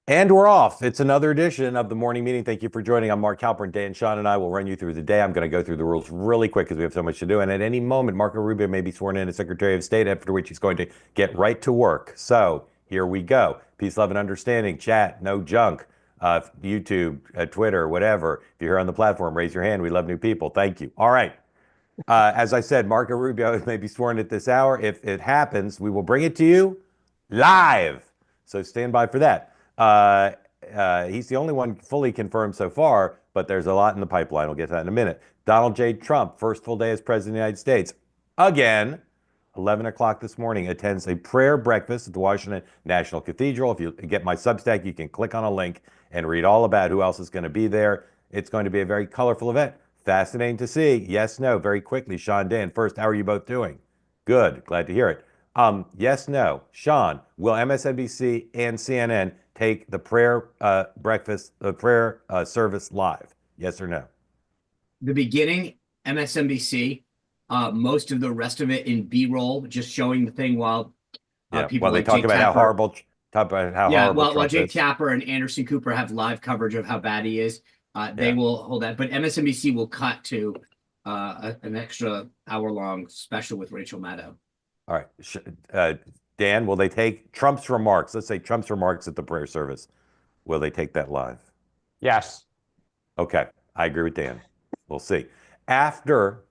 And we're off. It's another edition of the morning meeting. Thank you for joining. I'm Mark Halperin. Dan, Sean, and I will run you through the day. I'm going to go through the rules really quick because we have so much to do. And at any moment, Marco Rubio may be sworn in as Secretary of State, after which he's going to get right to work. So here we go. Peace, love, and understanding. Chat, no junk. YouTube, Twitter, whatever. If you're here on the platform, raise your hand. We love new people. Thank you. All right. As I said, Marco Rubio may be sworn at this hour. If it happens, we will bring it to you live. So stand by for that. He's the only one fully confirmed so far, but there's a lot in the pipeline. We'll get to that in a minute. Donald J. Trump, first full day as president of the United States. Again, 11 o'clock this morning, attends a prayer breakfast at the Washington National Cathedral. If you get my Substack, you can click on a link and read all about who else is going to be there. It's going to be a very colorful event. Fascinating to see. Yes, no, very quickly. Sean, Dan, first, how are you both doing? Good. Glad to hear it. Yes, no. Sean, will MSNBC and CNN take the prayer breakfast, the prayer service live? Yes or no? The beginning, MSNBC, most of the rest of it in B-roll, just showing the thing while people Well, they like talk Jake about how Tapper, horrible, talk about how yeah, horrible while Trump Jake is. Tapper and Anderson Cooper have live coverage of how bad he is, they Yeah. will hold that. But MSNBC will cut to an extra hour-long special with Rachel Maddow. All right. Dan, will they take Trump's remarks? Let's say Trump's remarks at the prayer service. Will they take that live? Yes. Okay. I agree with Dan. We'll see. After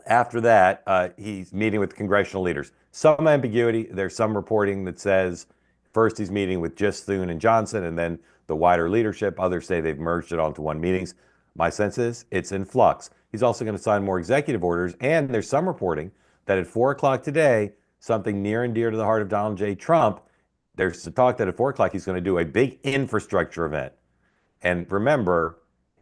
that, he's meeting with congressional leaders. Some ambiguity. There's some reporting that says first he's meeting with just Thune and Johnson and then the wider leadership. Others say they've merged it onto one meetings. My sense is it's in flux. He's also going to sign more executive orders. And there's some reporting that at 4 o'clock today, something near and dear to the heart of Donald J. Trump, there's talk that at 4 o'clock he's going to do a big infrastructure event. And remember,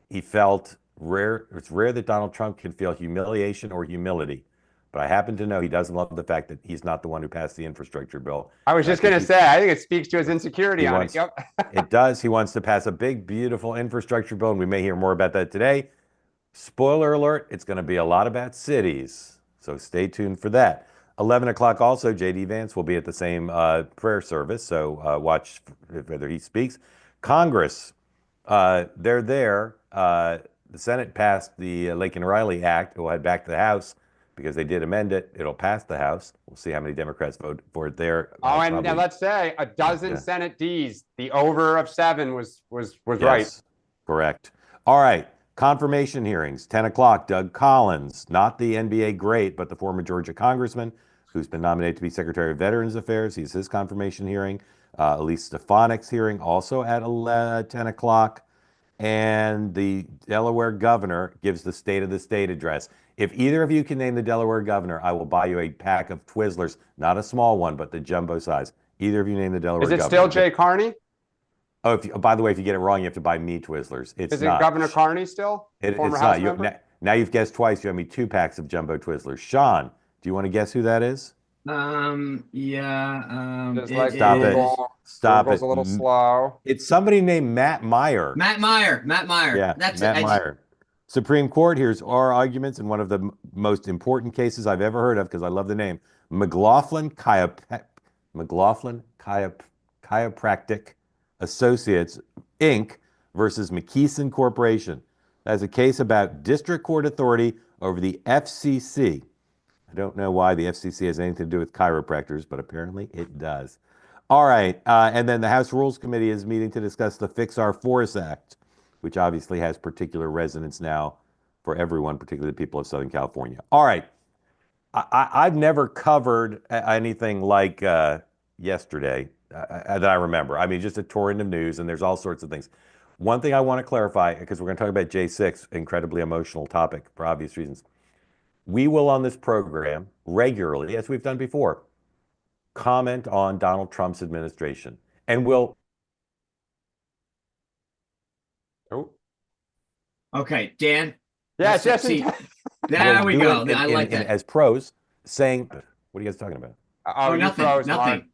he felt rare. It's rare that Donald Trump can feel humiliation or humility. But I happen to know he doesn't love the fact that he's not the one who passed the infrastructure bill. I was just going to say, I think it speaks to his insecurity on it. Yep. It does. He wants to pass a big, beautiful infrastructure bill, and we may hear more about that today. Spoiler alert, it's going to be a lot about cities. So stay tuned for that. 11 o'clock also, J.D. Vance will be at the same prayer service. So watch whether he speaks. Congress, they're there. The Senate passed the Laken Riley Act. It will head back to the House because they did amend it. It'll pass the House. We'll see how many Democrats vote for it there. Oh, and let's say a dozen Senate Ds. The over of 7 was right. Correct. All right. Confirmation hearings, 10 o'clock. Doug Collins, not the NBA great, but the former Georgia congressman who's been nominated to be Secretary of Veterans Affairs. He's his confirmation hearing. Elise Stefanik's hearing also at 10 o'clock. And the Delaware governor gives the State of the State address. If either of you can name the Delaware governor, I will buy you a pack of Twizzlers, not a small one, but the jumbo size. Either of you name the Delaware governor. Is it still Jay Carney? Oh, by the way, if you get it wrong, you have to buy me Twizzlers. Is it Governor Carney still? It's not. Now you've guessed twice. You have me 2 packs of jumbo Twizzlers. Sean, do you want to guess who that is? Yeah. Stop it. Stop it. A little slow. It's somebody named Matt Meyer. Matt Meyer. Yeah, That's Matt Meyer. Supreme Court hears oral arguments in one of the most important cases I've ever heard of because I love the name. McLaughlin Chiropractic Associates, Inc. versus McKesson Corporation. That's a case about district court authority over the FCC. I don't know why the FCC has anything to do with chiropractors, but apparently it does. All right. And then the House Rules Committee is meeting to discuss the Fix Our Forests Act, which obviously has particular resonance now for everyone, particularly the people of Southern California. All right. I've never covered anything like yesterday that I remember. I mean, just a torrent of news, and there's all sorts of things. One thing I want to clarify, because we're going to talk about J6, incredibly emotional topic for obvious reasons. We will on this program regularly, as we've done before, comment on Donald Trump's administration. And we'll. Oh. Okay, Dan. Yeah, Jesse. There we go. I like that. As pros, saying, what are you guys talking about? Oh, nothing.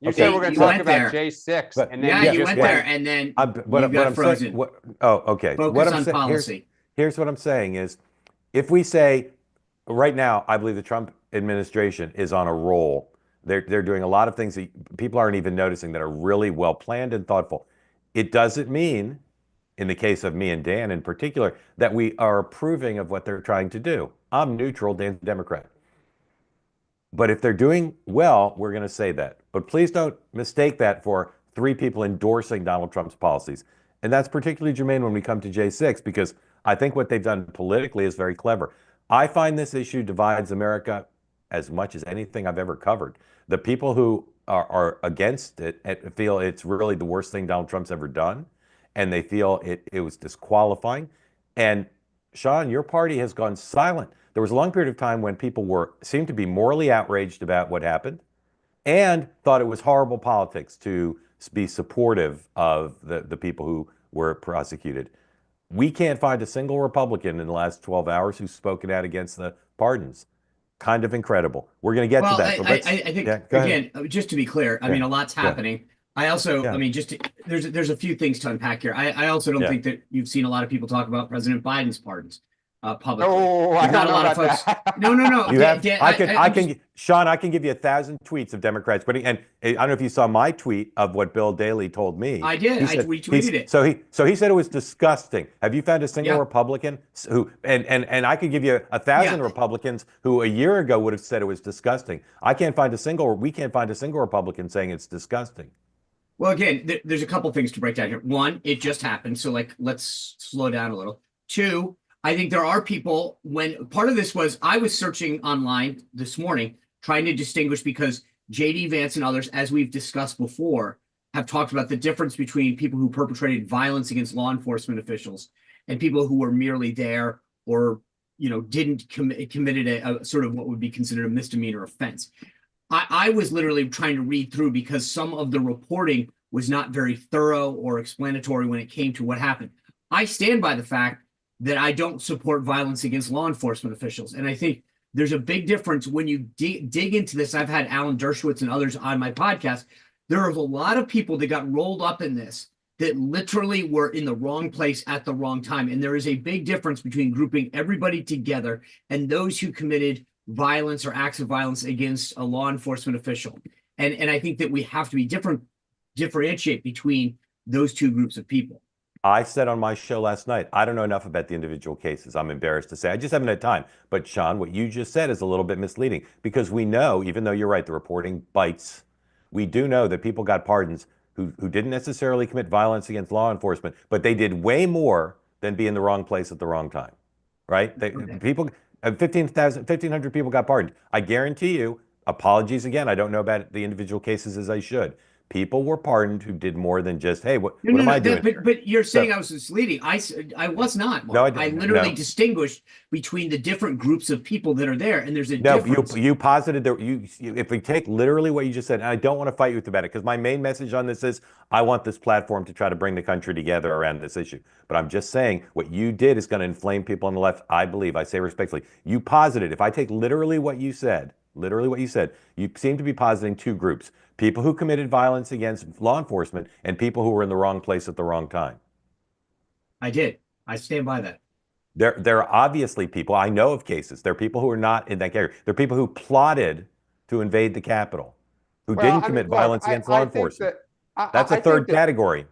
You said we're going to talk about J6. And then you went there, and then you got frozen. Okay. Focus on policy. Here's what I'm saying is, if we say, right now, I believe the Trump administration is on a roll They're doing a lot of things that people aren't even noticing that are really well planned and thoughtful. It doesn't mean, in the case of me and Dan in particular, that we are approving of what they're trying to do. I'm neutral, Dan's a Democrat. But if they're doing well, we're going to say that. But please don't mistake that for three people endorsing Donald Trump's policies. And that's particularly germane when we come to J6, because I think what they've done politically is very clever. I find this issue divides America as much as anything I've ever covered. The people who are against it feel it's really the worst thing Donald Trump's ever done, and they feel it was disqualifying. And Sean, your party has gone silent. There was a long period of time when people seemed to be morally outraged about what happened and thought it was horrible politics to be supportive of the people who were prosecuted. We can't find a single Republican in the last 12 hours who's spoken out against the pardons. Kind of incredible. We're going to get to that. I think, again, just to be clear, I mean, a lot's happening. I also, I mean, there's a few things to unpack here. I also don't think that you've seen a lot of people talk about President Biden's pardons publicly. Oh, I don't know about folks. That. No. You have, Sean, I can give you 1,000 tweets of Democrats quitting. And I don't know if you saw my tweet of what Bill Daley told me. I did. I retweeted it. So he said it was disgusting. Have you found a single Republican who, and I could give you 1,000 Republicans who a year ago would have said it was disgusting. We can't find a single Republican saying it's disgusting. Well, again, there's a couple things to break down here. One, it just happened. So let's slow down a little. Two, I think there are people, when part of this was, I was searching online this morning, trying to distinguish, because J.D. Vance and others, as we've discussed before, have talked about the difference between people who perpetrated violence against law enforcement officials and people who were merely there or, didn't committed a sort of what would be considered a misdemeanor offense. I was literally trying to read through, because some of the reporting was not very thorough or explanatory when it came to what happened. I stand by the fact that I don't support violence against law enforcement officials. And I think there's a big difference when you dig into this. I've had Alan Dershowitz and others on my podcast. There are a lot of people that got rolled up in this that literally were in the wrong place at the wrong time. And there is a big difference between grouping everybody together and those who committed violence or acts of violence against a law enforcement official. And I think that we have to be differentiate between those two groups of people. I said on my show last night, I don't know enough about the individual cases. I'm embarrassed to say. I just haven't had time. But Sean, what you just said is a little bit misleading, because we know, even though you're right, the reporting bites, we do know that people got pardons who didn't necessarily commit violence against law enforcement, but they did way more than be in the wrong place at the wrong time, right? People, 1,500 people got pardoned. I guarantee you, apologies again, I don't know about the individual cases as I should. People were pardoned who did more than just, hey, what am I doing? But you're saying I was misleading. I was not, Mark. No, I literally distinguished between the different groups of people that are there, and there's a difference. You posited that if we take literally what you just said, and I don't want to fight you about it, because my main message on this is I want this platform to try to bring the country together around this issue. But I'm just saying what you did is going to inflame people on the left. I believe, I say respectfully, you posited, if I take literally what you said, you seem to be positing two groups: people who committed violence against law enforcement and people who were in the wrong place at the wrong time. I did. I stand by that. There are obviously people, I know of cases, there are people who are not in that category. There are people who plotted to invade the Capitol, who didn't commit violence against law enforcement. That's a third category.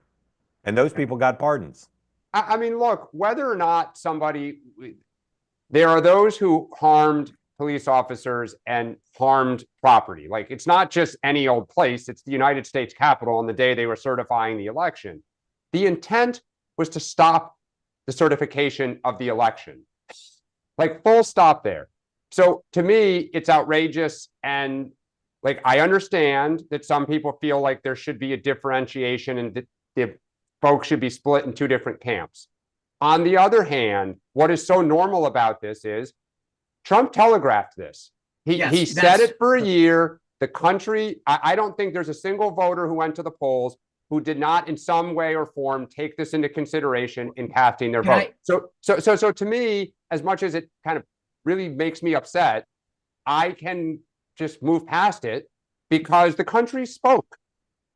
And those people got pardons. I mean, look, whether or not there are those who harmed police officers and harmed property. Like, it's not just any old place. It's the United States Capitol on the day they were certifying the election. The intent was to stop the certification of the election. Like, full stop there. So to me, it's outrageous. And like, I understand that some people feel like there should be a differentiation and that the folks should be split in two different camps. On the other hand, what is so normal about this is Trump telegraphed this. He said it for a year. The country, I don't think there's a single voter who went to the polls who did not in some way or form take this into consideration in casting their vote. So to me, as much as it kind of really makes me upset, I can just move past it because the country spoke.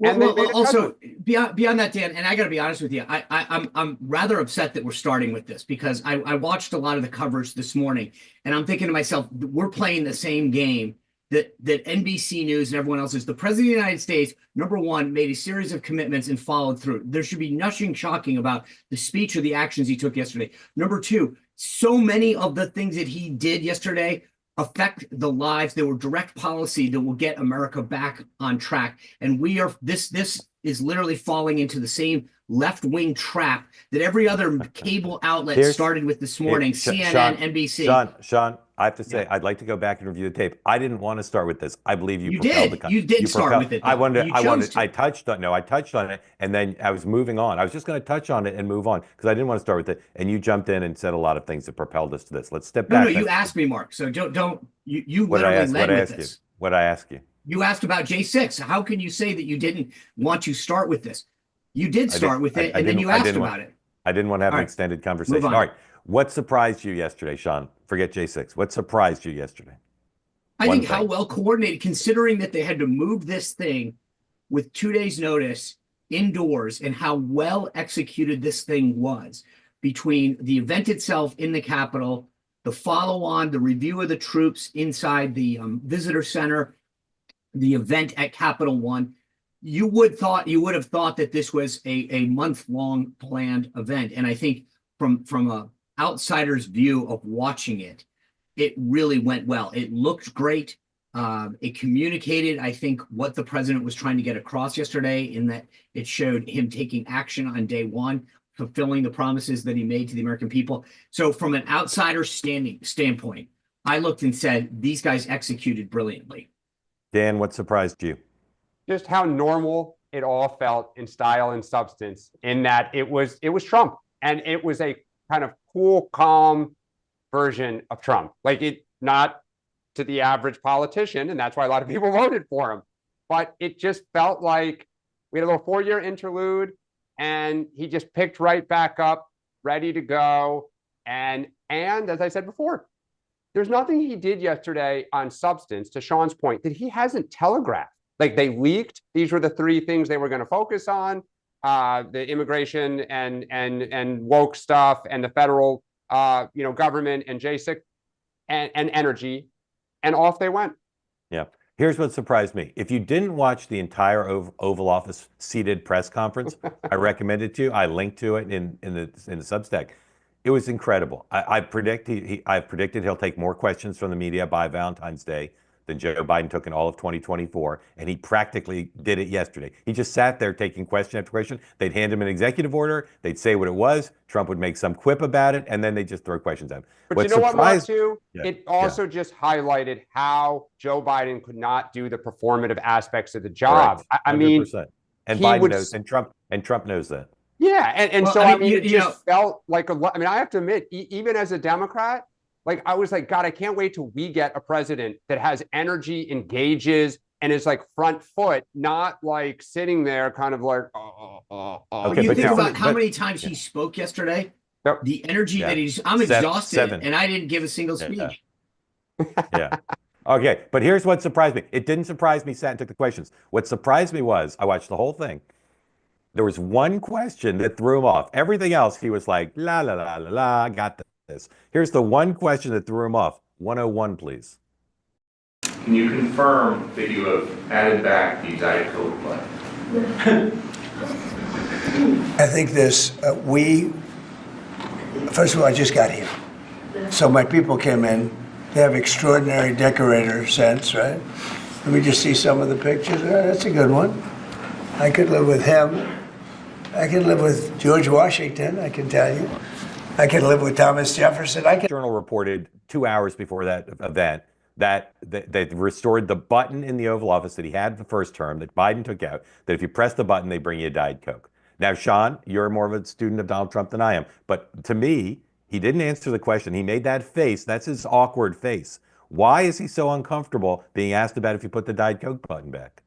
Well, also beyond that, Dan, and I got to be honest with you, I'm rather upset that we're starting with this, because I watched a lot of the coverage this morning, and I'm thinking to myself, we're playing the same game that NBC News and everyone else is. The president of the United States, number one, made a series of commitments and followed through. There should be nothing shocking about the speech or the actions he took yesterday. Number two, so many of the things that he did yesterday affect the lives. There were direct policy that will get America back on track. And we are, this is literally falling into the same left-wing trap that every other cable outlet started with this morning, CNN, NBC. Sean, I have to say, I'd like to go back and review the tape. I didn't want to start with this. I believe you propelled the You did start with it. I touched on it, and then I was moving on. I was just going to touch on it and move on because I didn't want to start with it. And you jumped in and said a lot of things that propelled us to this. Let's step back. No, you asked me, Mark. So you literally led with this. What I ask you? You asked about J6. How can you say that you didn't want to start with this? You did start with it, and then you asked about it. I didn't want to have an extended conversation. All right. What surprised you yesterday, Sean? Forget J6. What surprised you yesterday? I think how well coordinated, considering that they had to move this thing with 2 days' notice indoors, and how well executed this thing was between the event itself in the Capitol, the follow-on, the review of the troops inside the visitor center, the event at Capital One. You would have thought that this was a month-long planned event. And I think from a outsider's view of watching it, it really went well. It looked great. It communicated, I think, what the president was trying to get across yesterday, in that it showed him taking action on day one, fulfilling the promises that he made to the American people. So from an outsider standpoint, I looked and said, these guys executed brilliantly. Dan, what surprised you? Just how normal it all felt in style and substance, in that it was Trump, and it was a kind of cool, calm version of Trump. Like, it, not to the average politician, and that's why a lot of people voted for him, but it just felt like we had a little 4-year interlude, and he just picked right back up, ready to go. And as I said before, there's nothing he did yesterday on substance, to Sean's point, that he hasn't telegraphed. Like, they leaked. These were the 3 things they were going to focus on: the immigration and woke stuff, and the federal, government, and J6 and energy, and off they went. Yeah. Here's what surprised me. If you didn't watch the entire Oval Office seated press conference, I recommend it to you. I linked to it in the Substack. It was incredible. I've predicted he'll take more questions from the media by Valentine's Day than Joe Biden took in all of 2024, and he practically did it yesterday. He just sat there taking question after question. They'd hand him an executive order, they'd say what it was, Trump would make some quip about it, and then they'd just throw questions at him. But you know what, Mark, too? It also just highlighted how Joe Biden could not do the performative aspects of the job. I mean, and Biden knows, and Trump knows that. Yeah, and well, so I mean, it just felt like I have to admit, even as a Democrat, like, I was like, God, I can't wait till we get a president that has energy, engages, and is like front foot, not like sitting there kind of like, Okay, you think about how many times he spoke yesterday, the energy that I'm exhausted, and I didn't give a single speech. Yeah. Okay, but here's what surprised me. It didn't surprise me, sat and took the questions. What surprised me was, I watched the whole thing. There was one question that threw him off. Everything else, he was like, la, la, la, la, la, got this. Here's the one question that threw him off. 101, please. Can you confirm that you have added back the Diet Coke button? I think this, first of all, I just got here. So my people came in. They have extraordinary decorator sense, right? Let me just see some of the pictures. That's a good one. I could live with him. I could live with George Washington, I can tell you. I could live with Thomas Jefferson. The Journal reported 2 hours before that event that they restored the button in the Oval Office that he had the first term, that Biden took out, that if you press the button, they bring you a Diet Coke. Now, Sean, you're more of a student of Donald Trump than I am, but to me, he didn't answer the question. He made that face. That's his awkward face. Why is he so uncomfortable being asked about if you put the Diet Coke button back?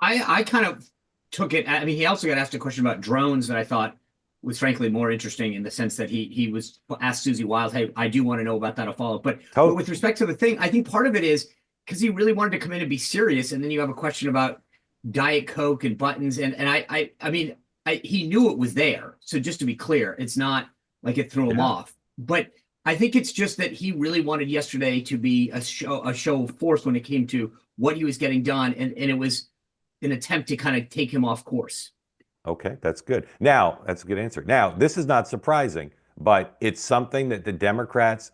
I kind of took it. I mean, he also got asked a question about drones that I thought was frankly more interesting, in the sense that he was asked Susie Wild, hey, I do want to know about that, I'll follow up. But with respect to the thing, I think part of it is because he really wanted to come in and be serious, and then you have a question about Diet Coke and buttons, and I mean, he knew it was there. So just to be clear, it's not like it threw him off. But I think it's just that he really wanted yesterday to be a show of force when it came to what he was getting done, and it was an attempt to kind of take him off course. Okay, that's good. Now, that's a good answer. Now, this is not surprising, but it's something that the Democrats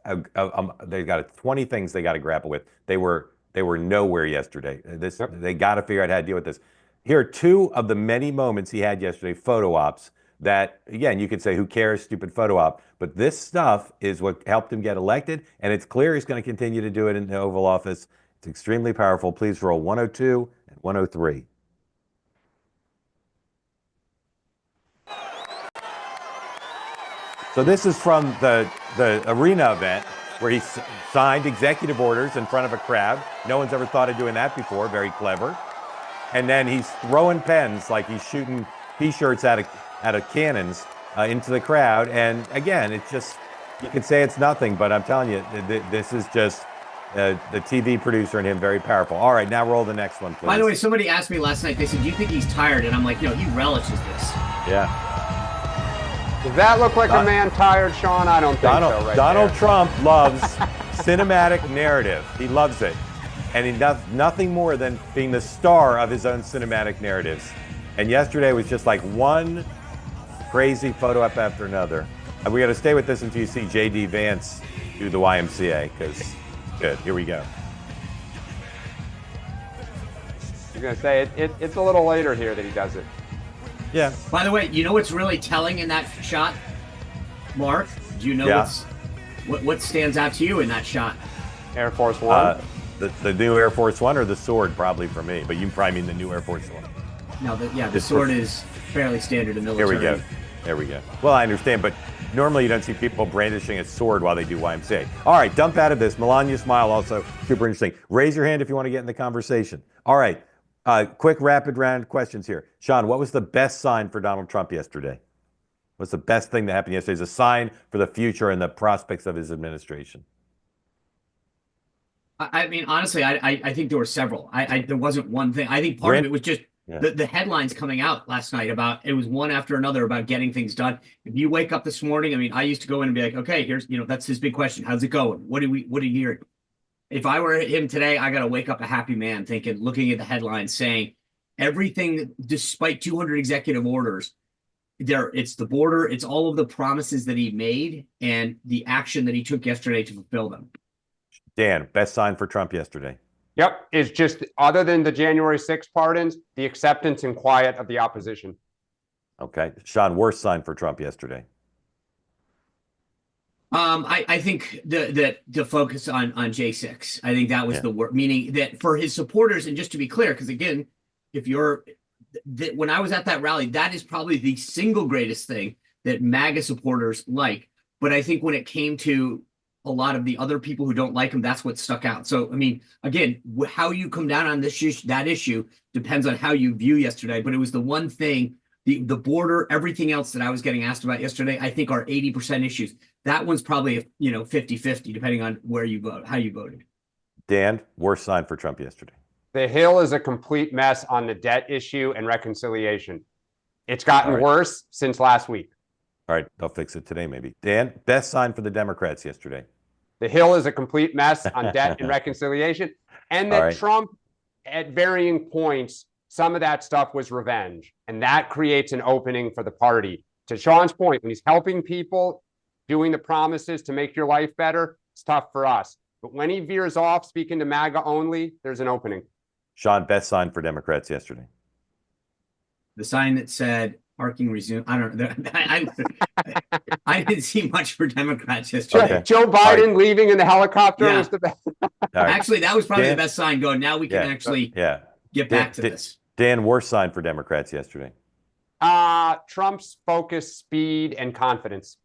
they got 20 things they got to grapple with. They were nowhere yesterday. They got to figure out how to deal with this. Here are two of the many moments he had yesterday, photo ops, that, again, you could say, who cares, stupid photo op. But this stuff is what helped him get elected, and it's clear he's going to continue to do it in the Oval Office. It's extremely powerful. Please roll 102 and 103. So this is from the arena event where he signed executive orders in front of a crowd. No one's ever thought of doing that before. Very clever. And then he's throwing pens like he's shooting T-shirts out of cannons into the crowd. And again, it's just, you could say it's nothing, but I'm telling you, this is just the TV producer and him very powerful. All right, now roll the next one, please. By the way, somebody asked me last night, they said, do you think he's tired? And I'm like, no, he relishes this. Yeah. Does that look like a man tired, Sean? I don't think so. Right Donald there. Trump loves cinematic narrative. He loves it. And he does nothing more than being the star of his own cinematic narratives. And yesterday was just like one crazy photo up after another. And we got to stay with this until you see J.D. Vance do the YMCA, because good. Here we go. You're going to say it's a little later here that he does it. Yeah. By the way, you know what's really telling in that shot, Mark? Do you know what stands out to you in that shot? Air Force One. The new Air Force One, or the sword, probably for me. But you probably mean the new Air Force One. No, the sword is fairly standard in military. Here we go. There we go. Well, I understand, but normally you don't see people brandishing a sword while they do YMCA. All right, dump out of this. Melania Smile, also super interesting. Raise your hand if you want to get in the conversation. All right. Quick rapid round questions here. Sean, what was the best sign for Donald Trump yesterday? What's the best thing that happened yesterday as a sign for the future and the prospects of his administration? I mean, honestly, I think there were several. There wasn't one thing. I think part of it was just the headlines coming out last night about, it was one after another about getting things done. If you wake up this morning, I mean, I used to go in and be like, okay, here's, that's his big question. How's it going? What are you hearing? If I were him today, I got to wake up a happy man looking at the headlines saying everything, despite 200 executive orders, it's the border, it's all of the promises that he made and the action that he took yesterday to fulfill them. Dan, best sign for Trump yesterday? Yep. It's just, other than the January 6th pardons, the acceptance and quiet of the opposition. Okay. Sean, worst sign for Trump yesterday? I think the focus on J6, I think that was the word, meaning that for his supporters, and just to be clear, because again, when I was at that rally, that is probably the single greatest thing that MAGA supporters like. But I think when it came to a lot of the other people who don't like him, that's what stuck out. So, I mean, again, how you come down on that issue depends on how you view yesterday. But it was the one thing, the border, everything else that I was getting asked about yesterday, I think are 80% issues. That one's probably, 50-50, depending on where you vote, how you voted. Dan, worst sign for Trump yesterday? The Hill is a complete mess on the debt issue and reconciliation. It's gotten worse since last week. All right, they'll fix it today, maybe. Dan, best sign for the Democrats yesterday? The Hill is a complete mess on debt and reconciliation. And that Trump, at varying points, some of that stuff was revenge. And that creates an opening for the party. To Sean's point, when he's helping people, doing the promises to make your life better, it's tough for us. But when he veers off, speaking to MAGA only, there's an opening. Sean, best sign for Democrats yesterday? The sign that said parking resume. I don't know. I didn't see much for Democrats yesterday. Okay. Joe Biden leaving in the helicopter was the best. Actually, that was probably the best sign going. Now we can actually get back to this. Dan, worst sign for Democrats yesterday? Trump's focus, speed, and confidence.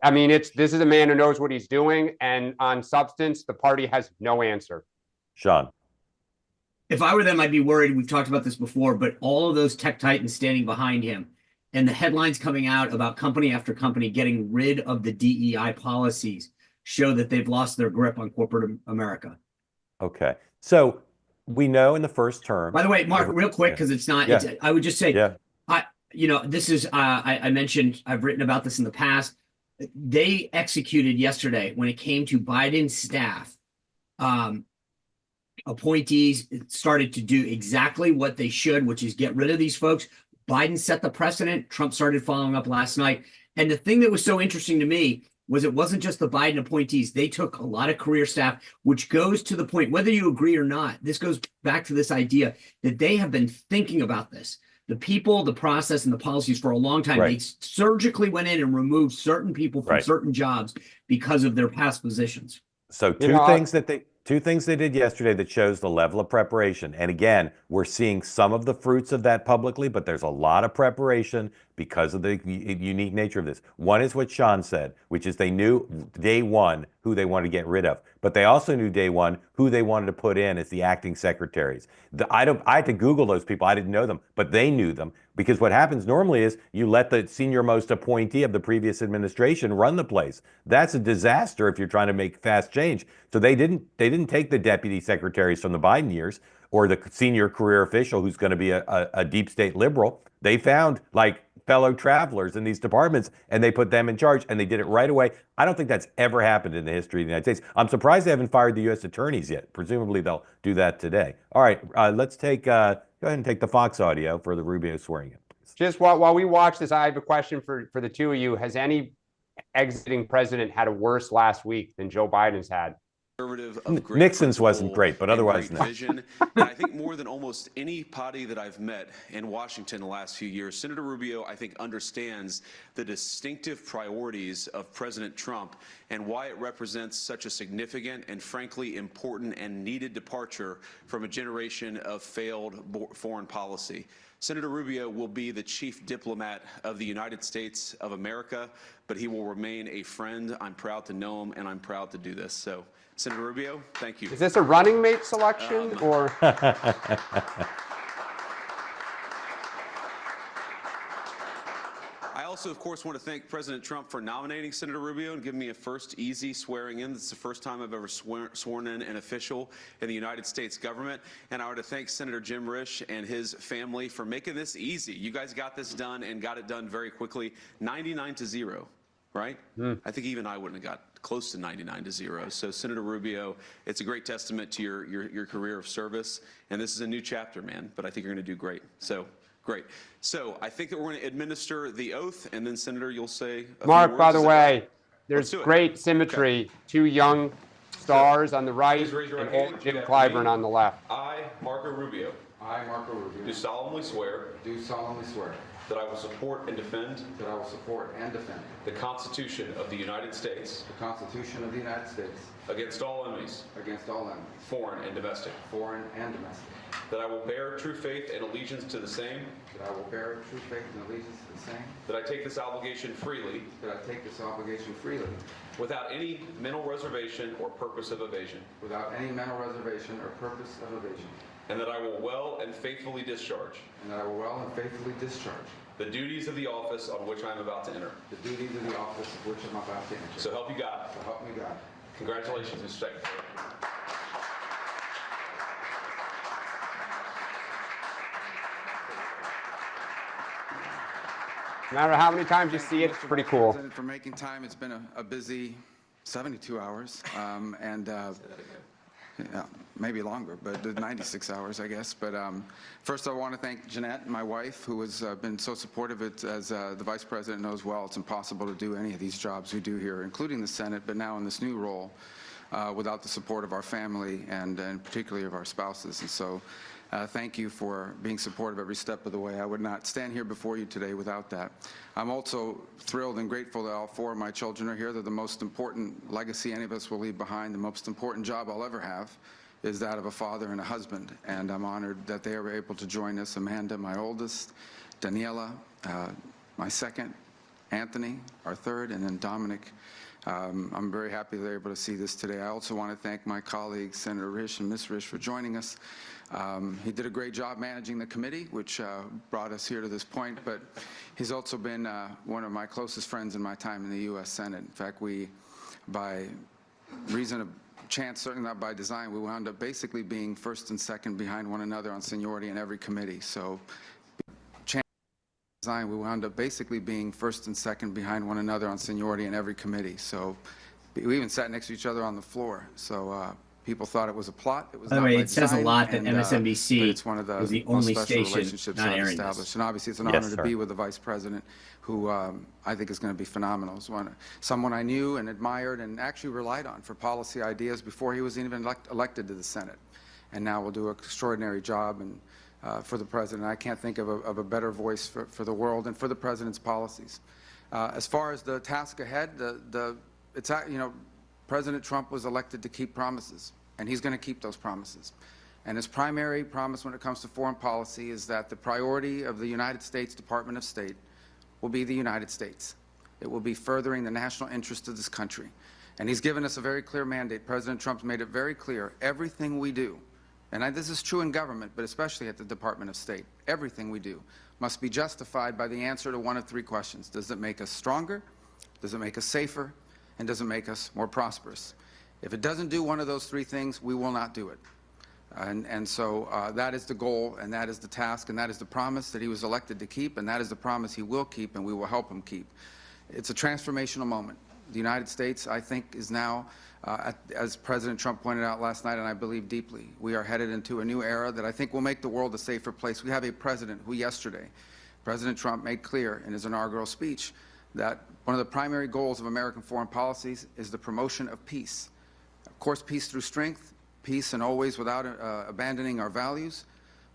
I mean, this is a man who knows what he's doing, and on substance, the party has no answer. Sean? If I were them, I'd be worried. We've talked about this before, but all of those tech titans standing behind him and the headlines coming out about company after company getting rid of the DEI policies show that they've lost their grip on corporate America. Okay. So we know in the first term. By the way, Mark, real quick, because it's not, I would just say, this is, I mentioned, I've written about this in the past. they executed yesterday when it came to Biden's staff. Appointees started to do exactly what they should, which is get rid of these folks. Biden set the precedent. Trump started following up last night. And the thing that was so interesting to me was it wasn't just the Biden appointees. They took a lot of career staff, which goes to the point, whether you agree or not, this goes back to this idea that they have been thinking about this. The people, the process, and the policies for a long time. Right. They surgically went in and removed certain people from Right. certain jobs because of their past positions. So two things they did yesterday that shows the level of preparation. And again, we're seeing some of the fruits of that publicly, but there's a lot of preparation because of the unique nature of this. One is what Sean said, which is they knew day one who they wanted to get rid of, but they also knew day one who they wanted to put in as the acting secretaries. I had to Google those people. I didn't know them, but they knew them, because what happens normally is you let the senior most appointee of the previous administration run the place. That's a disaster if you're trying to make fast change. So they didn't take the deputy secretaries from the Biden years or the senior career official who's going to be a deep state liberal. They found like fellow travelers in these departments and they put them in charge, and they did it right away. I don't think that's ever happened in the history of the United States. I'm surprised they haven't fired the U.S. attorneys yet. Presumably they'll do that today. All right, let's take, go ahead and take the Fox audio for the Rubio swearing in, please. Just while we watch this, I have a question for the two of you. Has any exiting president had a worse last week than Joe Biden's had? Of great Nixon's wasn't great, but otherwise great no. vision. And I think more than almost anybody that I've met in Washington the last few years, Senator Rubio, I think, understands the distinctive priorities of President Trump and why it represents such a significant and frankly important and needed departure from a generation of failed foreign policy. Senator Rubio will be the chief diplomat of the United States of America, but he will remain a friend. I'm proud to know him, and I'm proud to do this. So, Senator Rubio, thank you. Is this a running mate selection or? I also, of course, want to thank President Trump for nominating Senator Rubio and giving me a first easy swearing in. This is the first time I've ever sworn in an official in the United States government. And I want to thank Senator Jim Risch and his family for making this easy. You guys got this done and got it done very quickly, 99-0. Right? I think even I wouldn't have got close to 99-0. So, Senator Rubio, it's a great testament to your career of service. And this is a new chapter, man. But I think you're going to do great. So, great. So, I think that we're going to administer the oath. And then, Senator, you'll say a Mark, few words. by the Is that way, right? there's great symmetry. Okay. Two young stars on the right and old Jim Clyburn on the left. I, Marco Rubio. I, Marco Rubio. Do solemnly swear. Do solemnly swear. That I will support and defend. That I will support and defend. The Constitution of the United States. The Constitution of the United States. Against all enemies. Against all enemies. Foreign and domestic. Foreign and domestic. That I will bear true faith and allegiance to the same. That I will bear true faith and allegiance to the same. That I take this obligation freely. That I take this obligation freely. Without any mental reservation or purpose of evasion. Without any mental reservation or purpose of evasion. And that I will well and faithfully discharge. And that I will well and faithfully discharge. The duties of the office on which I am about to enter. The duties of the office of which I'm about to enter. So help you God. So help me God. Congratulations, Mr. Secretary. No matter how many times you see it, it's pretty cool. For making time, it's been a busy 72 hours, yeah, maybe longer, but 96 hours, I guess. But first, I want to thank Jeanette, my wife, who has been so supportive. As the Vice President knows well, it's impossible to do any of these jobs we do here, including the Senate, but now in this new role, without the support of our family and particularly of our spouses. And so thank you for being supportive every step of the way. I would not stand here before you today without that. I'm also thrilled and grateful that all four of my children are here. They're the most important legacy any of us will leave behind. The most important job I'll ever have is that of a father and a husband. And I'm honored that they are able to join us. Amanda, my oldest, Daniela, my second, Anthony, our third, and then Dominic. I'm very happy they're able to see this today. I also want to thank my colleagues, Senator Risch and Ms. Risch, for joining us. He did a great job managing the committee, which brought us here to this point, but he's also been one of my closest friends in my time in the U.S. Senate. In fact, we, by reason of chance, certainly not by design, we wound up basically being first and second behind one another on seniority in every committee. So we wound up basically being first and second behind one another on seniority in every committee. So we even sat next to each other on the floor. So people thought it was a plot. It was By the not way, by it says a design, lot that and, MSNBC but it's one of was the most only special station relationships not I've airing established. this. And obviously, it's an Yes, honor sir. to be with the vice president, who I think is going to be phenomenal. It's someone I knew and admired and actually relied on for policy ideas before he was even elected to the Senate, and now will do an extraordinary job and for the president. I can't think of a better voice for the world and for the president's policies. As far as the task ahead, President Trump was elected to keep promises, and he's going to keep those promises. And his primary promise when it comes to foreign policy is that the priority of the United States Department of State will be the United States. It will be furthering the national interest of this country. And he's given us a very clear mandate. President Trump's made it very clear, everything we do, and this is true in government, but especially at the Department of State, everything we do must be justified by the answer to one of three questions. Does it make us stronger? Does it make us safer? And does it make us more prosperous? If it doesn't do one of those three things, we will not do it. And so that is the goal, and that is the task, and that is the promise that he was elected to keep, and that is the promise he will keep, and we will help him keep. It's a transformational moment. The United States, I think, is now, as President Trump pointed out last night, and I believe deeply, we are headed into a new era that I think will make the world a safer place. We have a president who yesterday, President Trump made clear in his inaugural speech that one of the primary goals of American foreign policies is the promotion of peace. Of course, peace through strength, peace and always without abandoning our values.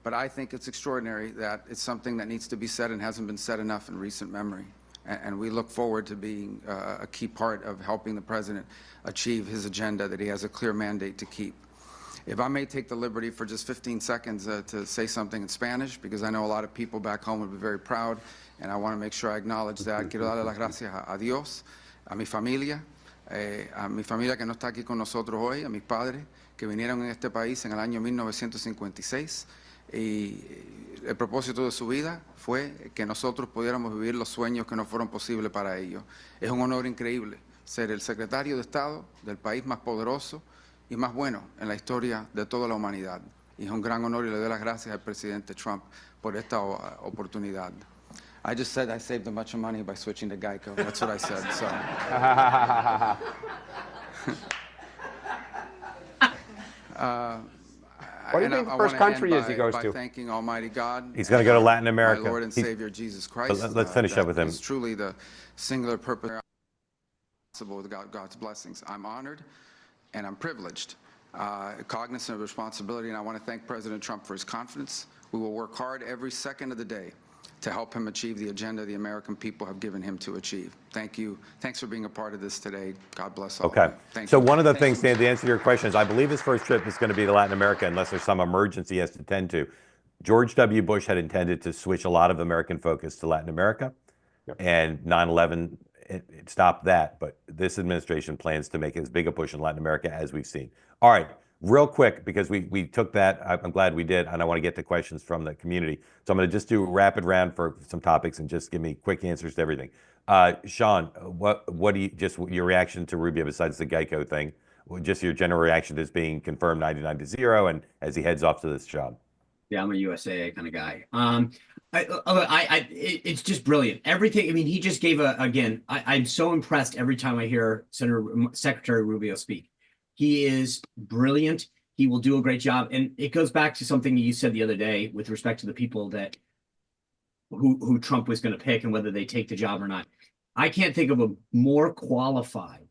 But I think it's extraordinary that it's something that needs to be said and hasn't been said enough in recent memory. And we look forward to being a key part of helping the president achieve his agenda that he has a clear mandate to keep. If I may take the liberty for just 15 seconds to say something in Spanish, because I know a lot of people back home would be very proud, and I want to make sure I acknowledge that. Quiero darle las gracias a Dios, a mi familia que no está aquí con nosotros hoy, a mis padres que vinieron en este país en el año 1956, y el propósito de su vida fue que nosotros pudiéramos vivir los sueños que no fueron posibles para ellos. Es un honor increíble ser el secretario de Estado del país más poderoso y más bueno en la historia de toda la humanidad. Y es un gran honor y le doy las gracias al presidente Trump por esta oportunidad. I just said I saved a bunch of money by switching to Geico. That's what I said. So. What do you think the first country is he goes to? Thanking Almighty God. He's going to go to Latin America. My Lord and Savior Jesus Christ. Let's finish up with him. It's truly the singular purpose possible with God's blessings. I'm honored and I'm privileged, cognizant of responsibility, and I want to thank President Trump for his confidence. We will work hard every second of the day to help him achieve the agenda the American people have given him to achieve. Thank you. Thanks for being a part of this today. God bless all. Okay. Thank So you. one of the Thank things, you. Dan, the answer to your question is, I believe his first trip is going to be to Latin America unless there's some emergency he has to tend to. George W. Bush had intended to switch a lot of American focus to Latin America, and 9/11 it stopped that. But this administration plans to make as big a push in Latin America as we've seen. All right. Real quick, because we took that, I'm glad we did, and I want to get to questions from the community. So I'm going to just do a rapid round for some topics and just give me quick answers to everything. Sean, what do you, just your reaction to Rubio besides the Geico thing, just your general reaction to this being confirmed 99-0 and as he heads off to this job? Yeah, I'm a USAA kind of guy. It's just brilliant. Everything. I mean, he just gave I'm so impressed every time I hear Secretary Rubio speak. He is brilliant. He will do a great job. And it goes back to something you said the other day with respect to the people that who Trump was going to pick and whether they take the job or not. I can't think of a more qualified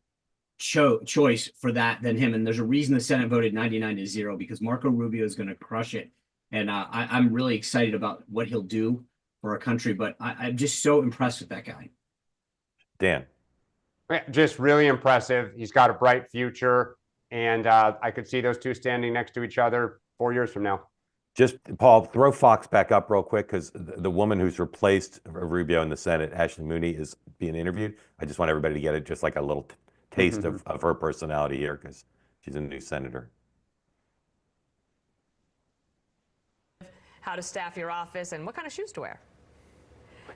choice for that than him. And there's a reason the Senate voted 99-0 because Marco Rubio is going to crush it. And I'm really excited about what he'll do for our country. But I'm just so impressed with that guy. Dan. Just really impressive. He's got a bright future. And I could see those two standing next to each other 4 years from now. Just, Paul, throw Fox back up real quick because the woman who's replaced Rubio in the Senate, Ashley Mooney, is being interviewed. I just want everybody to get it, just like a little taste of her personality here because she's a new senator. How to staff your office and what kind of shoes to wear.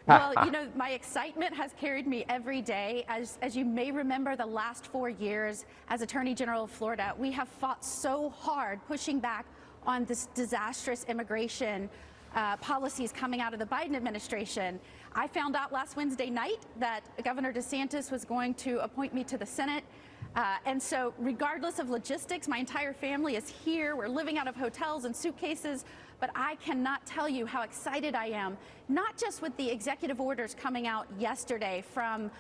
Well, you know, my excitement has carried me every day. As you may remember, the last 4 years as Attorney General of Florida, we have fought so hard pushing back on this disastrous immigration policies coming out of the Biden administration. I found out last Wednesday night that Governor DeSantis was going to appoint me to the Senate. And so regardless of logistics, my entire family is here. We're living out of hotels and suitcases, but I cannot tell you how excited I am, not just with the executive orders coming out yesterday from,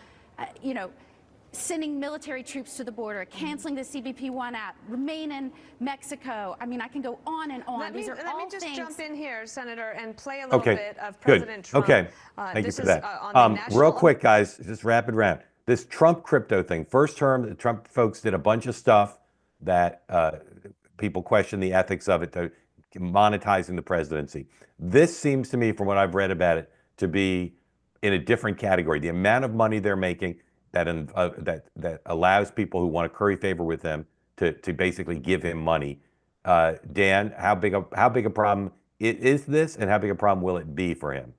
sending military troops to the border, canceling the CBP-1 app, remain in Mexico. I mean, I can go on and on. Let me just things. jump in here, Senator, and play a little bit of President Trump. Okay, thank you for that. On the national... Real quick, guys, just rapid round. This Trump crypto thing, first term, the Trump folks did a bunch of stuff that people question the ethics of it, to monetizing the presidency. This seems to me, from what I've read about it, to be in a different category. The amount of money they're making that allows people who want to curry favor with them to basically give him money. Dan, how big a problem is this, and how big a problem will it be for him?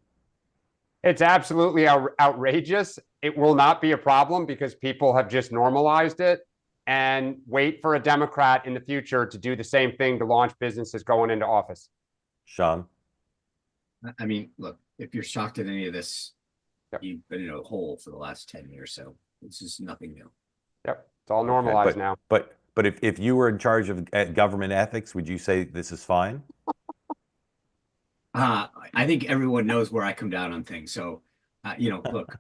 It's absolutely outrageous. It will not be a problem because people have just normalized it, and wait for a Democrat in the future to do the same thing to launch businesses going into office. Sean? I mean, look, if you're shocked at any of this, yep, you've been in a hole for the last 10 years. So this is nothing new. Yep. It's all normalized now. But if you were in charge of government ethics, would you say this is fine? I think everyone knows where I come down on things. So, look,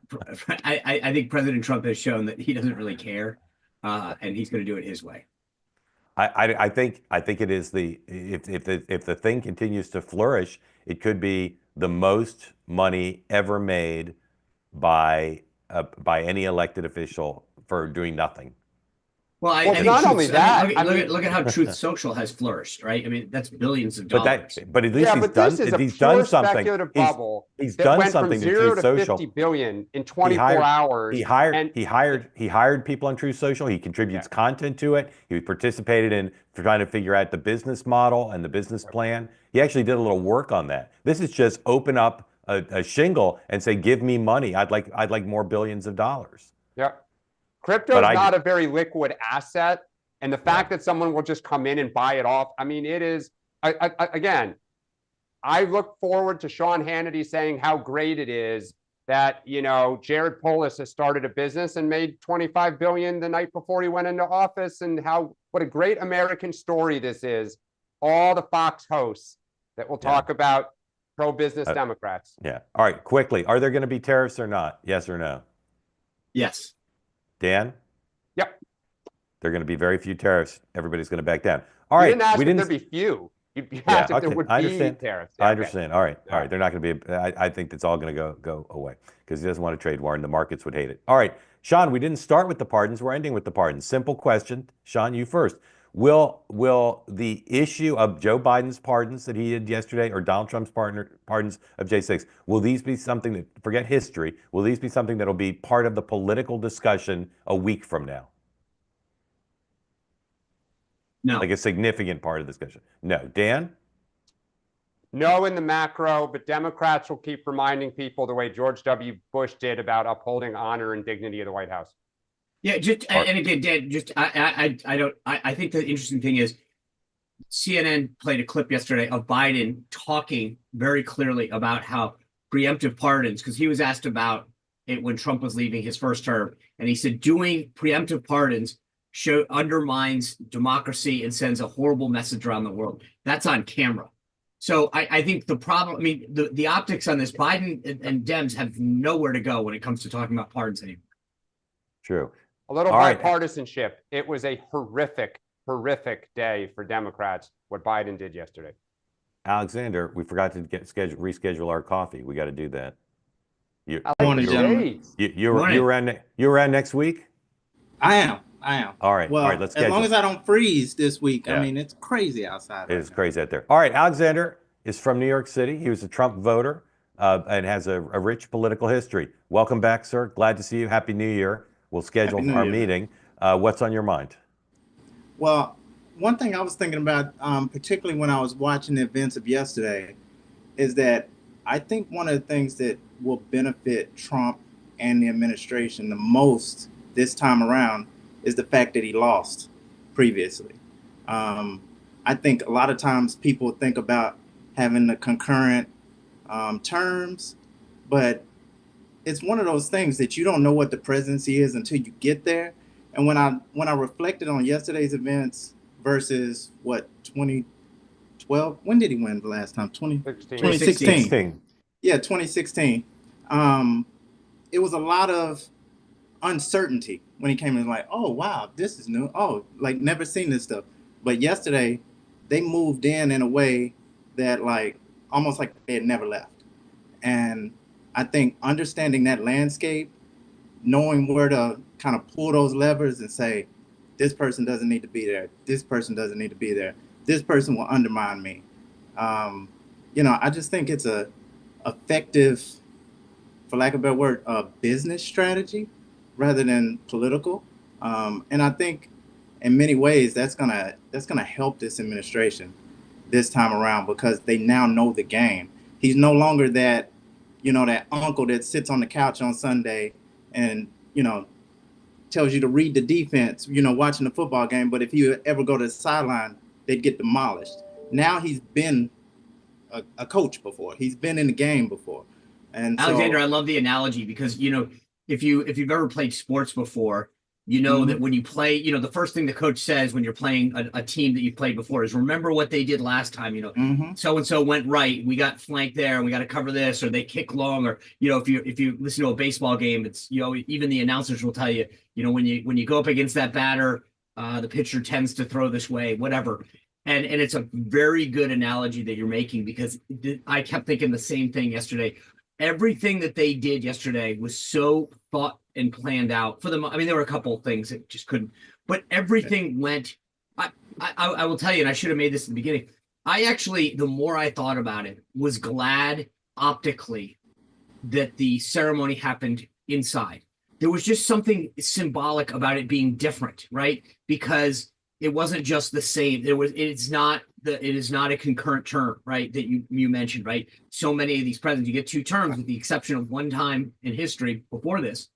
I think President Trump has shown that he doesn't really care, and he's going to do it his way. I think it is if the thing continues to flourish, it could be the most money ever made by any elected official for doing nothing. Well, I think not only that, look at how Truth Social has flourished, right? I mean, that's billions of dollars. But at least he's done something. He's done something to Truth Social. 50 billion in 24 hours. He hired people on Truth Social. He contributes content to it. He participated in trying to figure out the business model and the business plan. He actually did a little work on that. This is just open up a shingle and say, "Give me money. I'd like more billions of dollars." Yeah. Crypto is not a very liquid asset. And the fact that someone will just come in and buy it off, I mean, it is, again, I look forward to Sean Hannity saying how great it is that, Jared Polis has started a business and made $25 billion the night before he went into office, and what a great American story this is. All the Fox hosts that will talk about pro-business Democrats. Yeah. All right, quickly. Are there going to be tariffs or not? Yes or no? Yes. Dan? Yep. There are going to be very few tariffs. Everybody's going to back down. All right. You didn't ask if there'd be few. You asked if there would be tariffs. I understand. All right. They're not going to be. I think that's all going to go away because he doesn't want a trade war and the markets would hate it. All right. Sean, we didn't start with the pardons. We're ending with the pardons. Simple question. Sean, you first. Will the issue of Joe Biden's pardons that he did yesterday, or Donald Trump's pardons of J6, will these be something that, forget history, will these be something that will be part of the political discussion a week from now? No. Like a significant part of the discussion? No. Dan? No in the macro, but Democrats will keep reminding people the way George W. Bush did about upholding honor and dignity of the White House. Yeah, and again, Dan, I think the interesting thing is CNN played a clip yesterday of Biden talking very clearly about how preemptive pardons, because he was asked about it when Trump was leaving his first term, and he said doing preemptive pardons undermines democracy and sends a horrible message around the world. That's on camera. So I think the problem, I mean, the optics on this, Biden and Dems have nowhere to go when it comes to talking about pardons anymore. True. A little bipartisanship. It was a horrific day for Democrats, what Biden did yesterday. Alexander, we forgot to reschedule our coffee. We got to do that. You around next week? I am. All right. Well, all right, let's schedule. As long as I don't freeze this week. Yeah. I mean, it's crazy outside. It is crazy out there. All right. Alexander is from New York City. He was a Trump voter and has a rich political history. Welcome back, sir. Glad to see you. Happy New Year. We'll schedule our meeting. What's on your mind? Well, one thing I was thinking about, particularly when I was watching the events of yesterday, is that I think one of the things that will benefit Trump and the administration the most this time around is the fact that he lost previously. I think a lot of times people think about having the concurrent terms, but it's one of those things that you don't know what the presidency is until you get there. And when I reflected on yesterday's events versus what 2012, when did he win the last time? 2016. Yeah, 2016. It was a lot of uncertainty when he came in, like, oh wow, this is new. Oh, like never seen this stuff. But yesterday, they moved in a way that like almost like they had never left. And I think understanding that landscape, knowing where to kind of pull those levers and say, this person doesn't need to be there. This person doesn't need to be there. This person will undermine me. I just think it's a effective, for lack of a better word, a business strategy rather than political. And I think in many ways that's gonna help this administration this time around because they now know the game. He's no longer that, that uncle that sits on the couch on Sunday and, tells you to read the defense, watching the football game. But if you ever go to the sideline, they'd get demolished. Now he's been a coach before. He's been in the game before. And Alexander, I love the analogy because, if you've ever played sports before, that when you play, the first thing the coach says when you're playing a team that you played before is remember what they did last time. So-and-so went right. We got flanked there and we got to cover this, or they kick long, or, if you listen to a baseball game, it's, even the announcers will tell you, when you go up against that batter, the pitcher tends to throw this way, whatever. And it's a very good analogy that you're making because I kept thinking the same thing yesterday. Everything that they did yesterday was so thought and planned out for them. I mean, there were a couple of things that just couldn't, but everything went. I will tell you, and I should have made this in the beginning. I actually, the more I thought about it, was glad optically that the ceremony happened inside. There was just something symbolic about it being different, right? Because it wasn't just the same. It is not a concurrent term, right? That you mentioned, right? So many of these presidents, you get 2 terms with the exception of one time in history before this.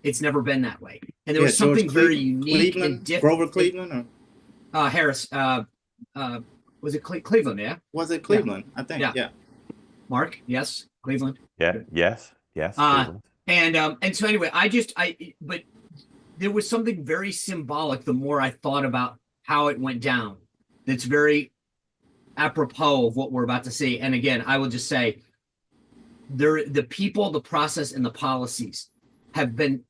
It's never been that way. And there was something very unique and different. Grover Cleveland or Harris, was it Cleveland? Yeah. Was it Cleveland? Yeah. I think. Yeah. Mark, yes, Cleveland. Yeah. Yes. Cleveland. And so anyway, but there was something very symbolic the more I thought about how it went down. That's very apropos of what we're about to see. And again, I will just say the people, the process, and the policies have been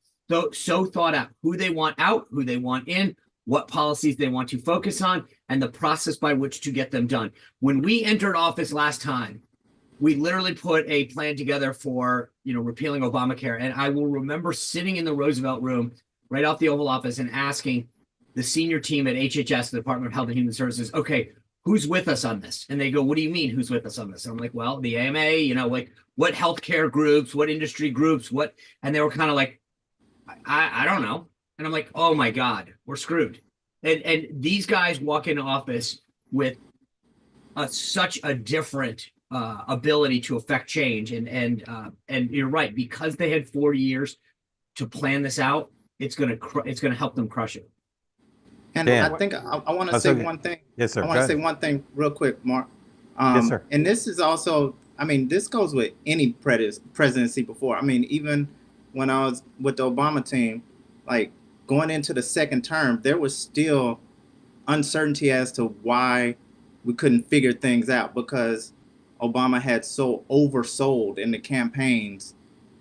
so thought out, who they want out, who they want in, what policies they want to focus on, and the process by which to get them done. When we entered office last time, we literally put a plan together for, repealing Obamacare. And I will remember sitting in the Roosevelt Room right off the Oval Office and asking the senior team at HHS, the Department of Health and Human Services, okay, who's with us on this? And they go, what do you mean who's with us on this? And I'm like, well, the AMA, like what healthcare groups, what industry groups, what? And they were kind of like, I don't know. And I'm like, oh my God, we're screwed. And these guys walk into office with such a different ability to affect change. And you're right, because they had 4 years to plan this out, it's gonna help them crush it. And Dan. I think I want to say one thing. Yes, sir. I want to say one thing real quick, Mark. Yes, sir. And this is also, this goes with any presidency before. Even when I was with the Obama team, like going into the second term, there was still uncertainty as to why we couldn't figure things out because Obama had so oversold in the campaigns,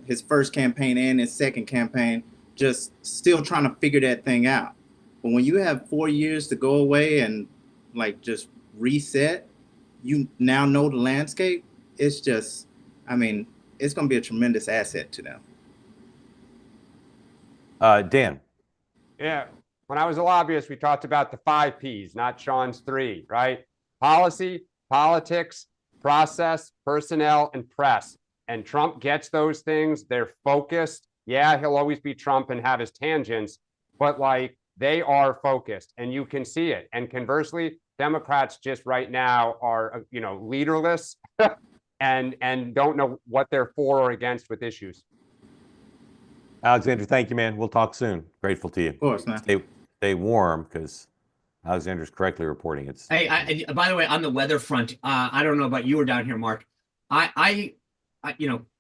his first campaign and his second campaign, just still trying to figure that thing out. But when you have 4 years to go away and like just reset, you now know the landscape. It's just, it's going to be a tremendous asset to them. Dan. Yeah. When I was a lobbyist, we talked about the 5 Ps, not Sean's 3, right? Policy, politics, process, personnel, and press. And Trump gets those things. They're focused. Yeah, he'll always be Trump and have his tangents, but like they are focused and you can see it. And conversely, Democrats just right now are, leaderless and don't know what they're for or against with issues. Alexander, thank you, man. We'll talk soon. Grateful to you. Of course, man. Stay warm because Alexander's correctly reporting. Hey, by the way, on the weather front, I don't know about you or down here, Mark. I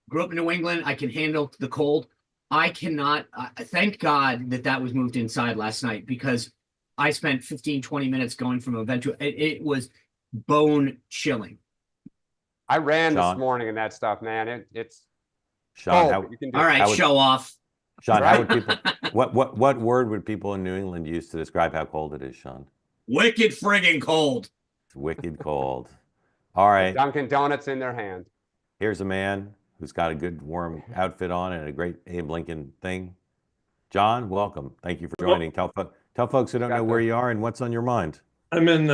grew up in New England. I can handle the cold. I cannot. Thank God that was moved inside last night, because I spent 15, 20 minutes going from event to it was bone chilling. I ran this Sean? morning in that stuff, man. It's Sean, cold, how, but you can do All it. right, show off. Sean, how Right? would people, what word would people in New England use to describe how cold it is, Sean? Wicked friggin' cold. It's wicked cold. All right. Dunkin' Donuts in their hand. Here's a man who's got a good warm outfit on and a great Abe Lincoln thing. John, welcome. Thank you for joining. Tell folks who don't know where you are and what's on your mind. I'm in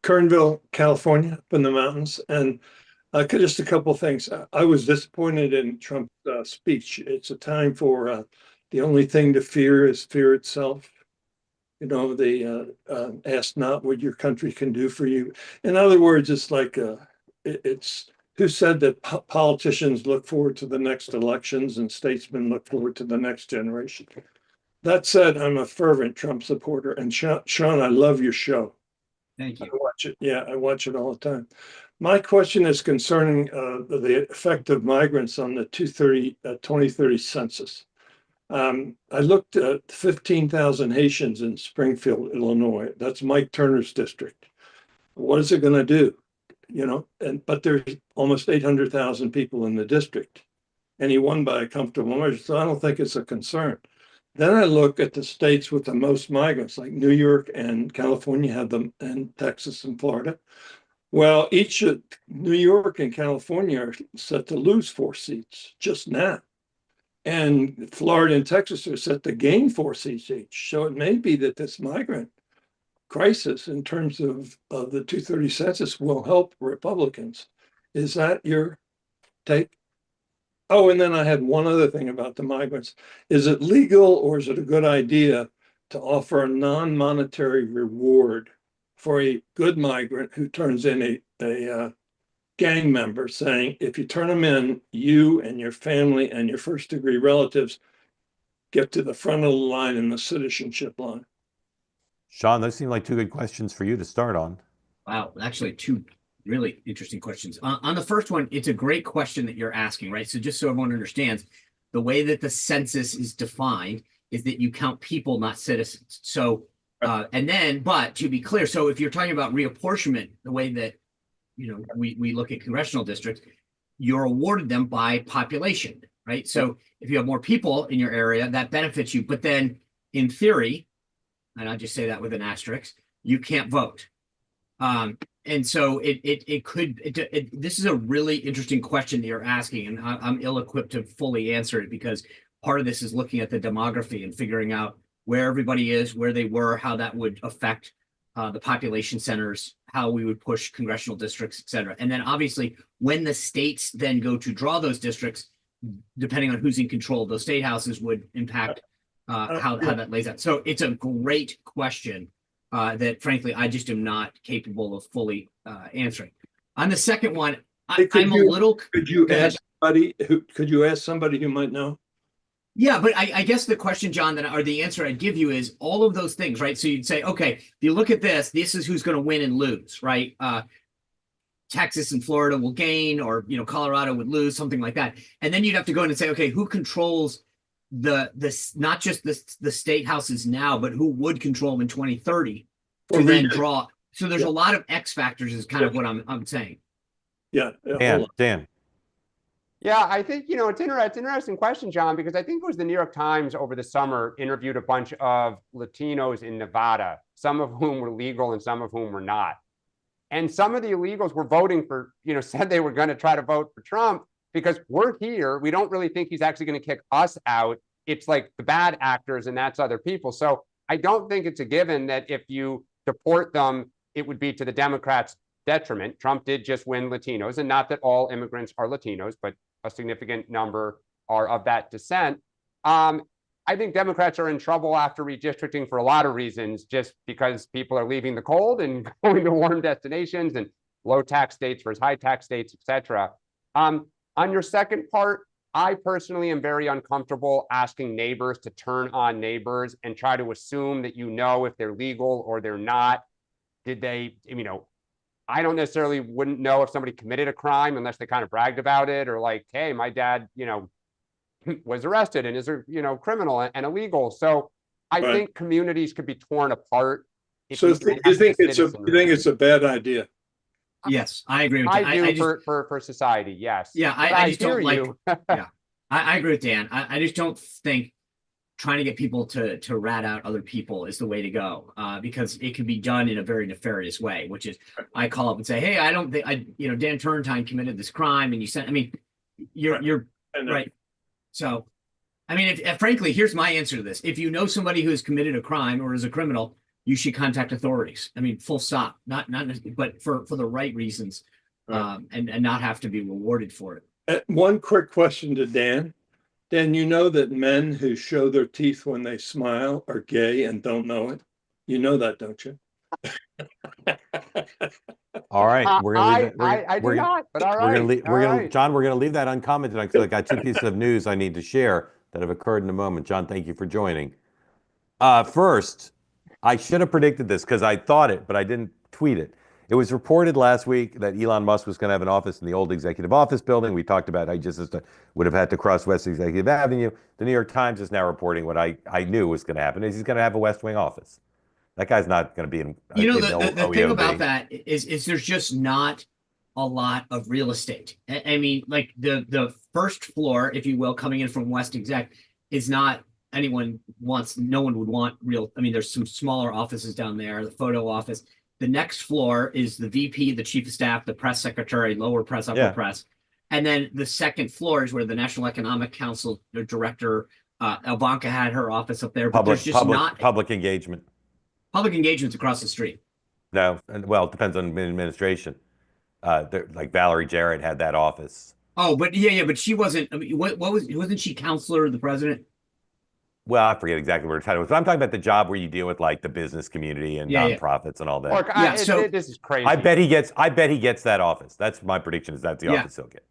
Kernville, California, up in the mountains, and just a couple of things. I was disappointed in Trump's speech. It's a time for the only thing to fear is fear itself. They ask not what your country can do for you. In other words, it's like it's who said that politicians look forward to the next elections and statesmen look forward to the next generation. That said, I'm a fervent Trump supporter, and Sean, I love your show. Thank you. I watch it. Yeah, I watch it all the time. My question is concerning the effect of migrants on the 2030 census. I looked at 15,000 Haitians in Springfield, Illinois. That's Mike Turner's district. What is it going to do? But there's almost 800,000 people in the district, and he won by a comfortable margin. So I don't think it's a concern. Then I look at the states with the most migrants, like New York and California have them, and Texas and Florida. Well, each of New York and California are set to lose 4 seats just now. And Florida and Texas are set to gain 4 seats each. So it may be that this migrant crisis in terms of the 230 census will help Republicans. Is that your take? Oh, and then I had one other thing about the migrants. Is it legal or is it a good idea to offer a non-monetary reward for a good migrant who turns in a gang member, saying, if you turn them in, you and your family and your first-degree relatives get to the front of the line in the citizenship line? Sean, those seem like 2 good questions for you to start on. Wow, actually 2 really interesting questions. On the first one, it's a great question that you're asking, right? So just so everyone understands, the way that the census is defined is that you count people, not citizens. So, but to be clear, so if you're talking about reapportionment, the way that, we look at congressional districts, you're awarded them by population, right? So if you have more people in your area, that benefits you. But then in theory, and I'll just say that with an asterisk, you can't vote. And so this is a really interesting question that you're asking, and I'm ill-equipped to fully answer it, because part of this is looking at the demography and figuring out where everybody is, where they were, how that would affect the population centers, how we would push congressional districts, et cetera. And then obviously when the states then go to draw those districts, depending on who's in control of those state houses, would impact how that lays out. So it's a great question that frankly, I just am not capable of fully answering. On the second one, I'm a little. Could you ask somebody who might know? Yeah, but I guess the question, John, or the answer I'd give you is all of those things, right? So you'd say, okay, if you look at this is who's going to win and lose, right? Texas and Florida will gain, or Colorado would lose, something like that. And then you'd have to go in and say, okay, who controls not just the state houses now, but who would control them in 2030 to then draw. So there's a lot of X factors is kind of what I'm saying. Yeah. Dan. Yeah, I think, it's an interesting question, John, because I think it was the New York Times over the summer interviewed a bunch of Latinos in Nevada, some of whom were legal and some of whom were not. And some of the illegals were voting for, said they were going to try to vote for Trump because we're here. We don't really think he's actually going to kick us out. It's like the bad actors and that's other people. So I don't think it's a given that if you deport them, it would be to the Democrats' detriment. Trump did just win Latinos, and not that all immigrants are Latinos, but a significant number are of that descent. I think Democrats are in trouble after redistricting for a lot of reasons, just because people are leaving the cold and going to warm destinations and low tax states versus high tax states, et cetera. On your second part, I personally am very uncomfortable asking neighbors to turn on neighbors and try to assume that if they're legal or they're not. Did they, I don't necessarily wouldn't know if somebody committed a crime unless they kind of bragged about it, or like, hey, my dad, was arrested and is a, criminal and illegal. So I Right. think communities could be torn apart. If So you you think it's a bad idea? Yes, I agree with I that. do I just, for society, yes. yeah, But I just don't hear like, you. yeah, I agree with Dan. I just don't think trying to get people to rat out other people is the way to go, because it can be done in a very nefarious way, which is I call up and say, hey, I don't think Dan Turrentine committed this crime, and you sent. I mean, you're right. So, I mean, frankly, here's my answer to this: if you know somebody who has committed a crime or is a criminal, you should contact authorities. I mean, full stop. Not but for the right reasons, and not have to be rewarded for it. One quick question to Dan. Dan, you know that men who show their teeth when they smile are gay and don't know it? You know that, don't you? All right, we're gonna leave I do not, but all right. John, we're gonna leave that uncommented because I got two pieces of news I need to share that have occurred in a moment. John, thank you for joining. First, I should have predicted this because I thought it, but I didn't tweet it. It was reported last week that Elon Musk was going to have an office in the old executive office building. We talked about I just would have had to cross West Executive Avenue. The New York Times is now reporting what I knew was going to happen is he's going to have a West Wing office. That guy's not going to be in. The thing about that is there's just not a lot of real estate. I mean, like the first floor, if you will, coming in from West Exec is not no one would want real. I mean, there's some smaller offices down there, the photo office. The next floor is the VP, the chief of staff, the press secretary, lower press, upper press. And then the second floor is where the National Economic Council, the director, Ivanka had her office up there. But there's just not public engagement. Public engagement's across the street. No, well, it depends on administration. Like Valerie Jarrett had that office. Oh, but but she wasn't. I mean, wasn't she counselor of the president? Well, I forget exactly what her title was, but I'm talking about the job where you deal with like the business community and nonprofits and all that. Look, so this is crazy. I bet he gets that office. That's my prediction. Is that's the office he'll get.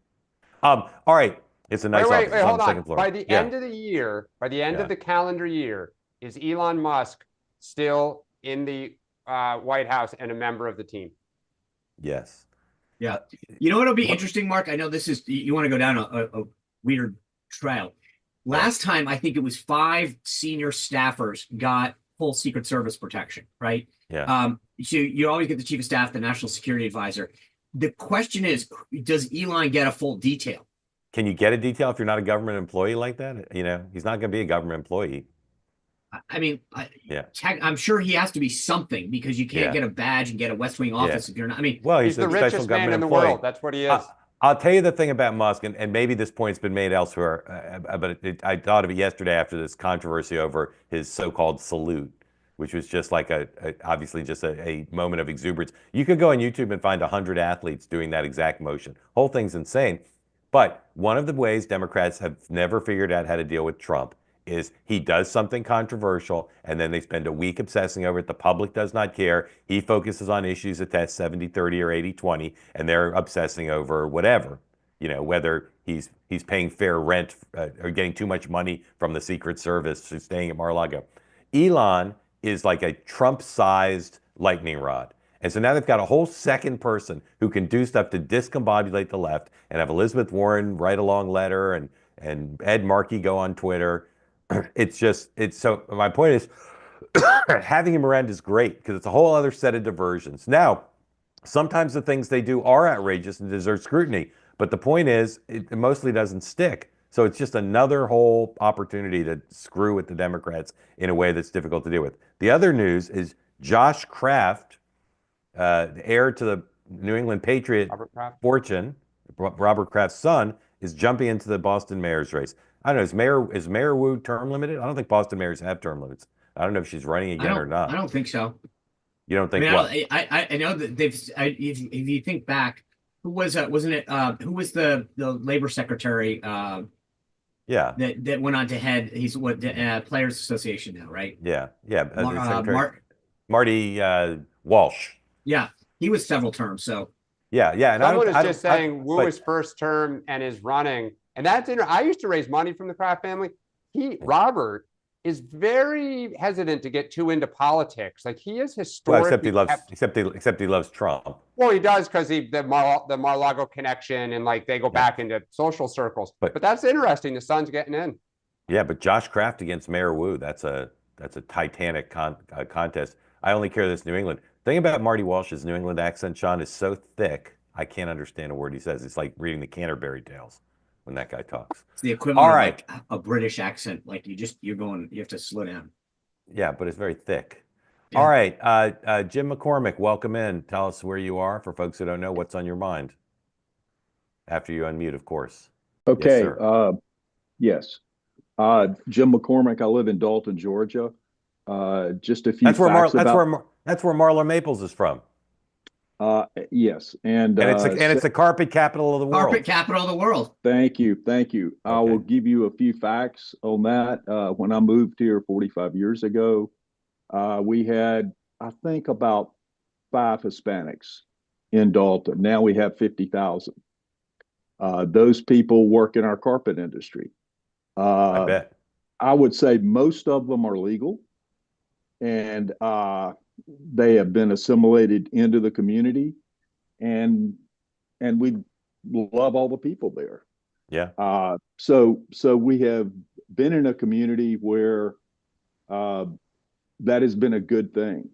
All right, it's a nice office. Wait, hold on the second floor. By the end of the year, by the end of the calendar year, is Elon Musk still in the White House and a member of the team? Yes. Yeah. You know what'll be interesting, Mark? I know this is you want to go down a weird trail. Last time, I think it was 5 senior staffers got full Secret Service protection, right? Yeah. So you always get the chief of staff, the national security advisor. The question is, does Elon get a full detail? Can you get a detail if you're not a government employee like that? He's not going to be a government employee. I mean, I'm sure he has to be something because you can't get a badge and get a West Wing office if you're not. I mean, well, he's the richest man in the world. That's what he is. I'll tell you the thing about Musk, and maybe this point's been made elsewhere, but I thought of it yesterday after this controversy over his so-called salute, which was just like obviously just a moment of exuberance. You could go on YouTube and find 100 athletes doing that exact motion. Whole thing's insane. But one of the ways Democrats have never figured out how to deal with Trump is he does something controversial, and then they spend a week obsessing over it. The public does not care. He focuses on issues that test 70-30 or 80-20, and they're obsessing over whatever, whether he's paying fair rent or getting too much money from the Secret Service for staying at Mar-a-Lago. Elon is like a Trump-sized lightning rod. And so now they've got a whole second person who can do stuff to discombobulate the left and have Elizabeth Warren write a long letter and Ed Markey go on Twitter. So my point is having him around is great because it's a whole other set of diversions. Now, sometimes the things they do are outrageous and deserve scrutiny, but the point is it mostly doesn't stick. So it's just another whole opportunity to screw with the Democrats in a way that's difficult to deal with. The other news is Josh Kraft, the heir to the New England Patriot fortune, Robert Kraft's son, is jumping into the Boston mayor's race. I don't know, is Mayor Wu term limited? I don't think Boston mayors have term limits. I don't know if she's running again or not. I don't think so. You don't think what? I know that if you think back, who was wasn't it who was the labor secretary that went on to head he's Players Association now, right? Marty Walsh. Yeah, he was several terms, so and someone is just saying Wu is first term and is running. And that's interesting. I used to raise money from the Kraft family. Robert is very hesitant to get too into politics. Like he is historically except he loves Trump. Well, he does because the Mar-a-Lago connection and like they go back into social circles. But that's interesting. The Sun's getting in. Yeah, but Josh Kraft against Mayor Wu, that's a titanic contest. I only care this New England. The thing about Marty Walsh's New England accent, Sean, is so thick, I can't understand a word he says. It's like reading the Canterbury Tales when that guy talks. It's the equivalent All of right. like a British accent. Like you have to slow down. Yeah, but it's very thick. Yeah. All right, Jim McCormick, welcome in. Tell us where you are for folks who don't know what's on your mind. After you unmute, of course. Okay. Yes, Yes. Jim McCormick. I live in Dalton, Georgia. Just a few that's where facts that's where Marla Maples is from. Yes, and it's the carpet capital of the world. Carpet capital of the world. Thank you. I will give you a few facts on that. When I moved here 45 years ago, we had, I think, about 5 Hispanics in Dalton. Now we have 50,000. Those people work in our carpet industry. I bet. I would say most of them are legal, and they have been assimilated into the community, and we love all the people there. Yeah. So we have been in a community where that has been a good thing,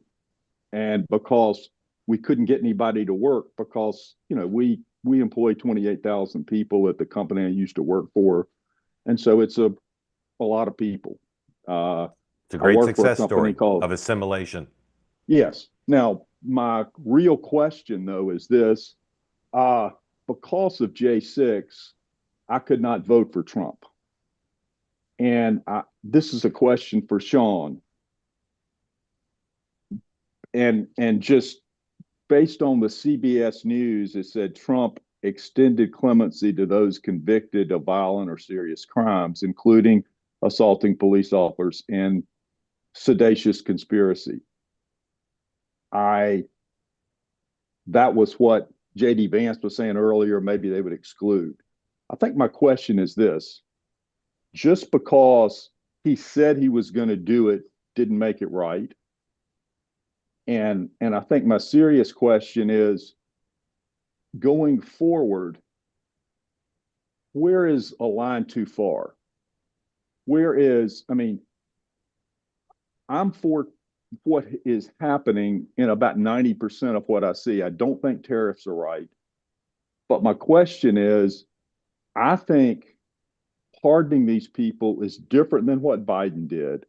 and because we couldn't get anybody to work because we employ 28,000 people at the company I used to work for, and so it's a lot of people. It's a great success story of assimilation. Yes. Now, my real question, though, is this. Because of J6, I could not vote for Trump. And this is a question for Sean. And just based on the CBS News, it said Trump extended clemency to those convicted of violent or serious crimes, including assaulting police officers and seditious conspiracy. That was what J.D. Vance was saying earlier, maybe they would exclude. I think my question is this. Just because he said he was going to do it didn't make it right. And I think my serious question is, going forward, where is a line too far? I'm for what is happening in about 90% of what I see. I don't think tariffs are right. But my question is, I think pardoning these people is different than what Biden did,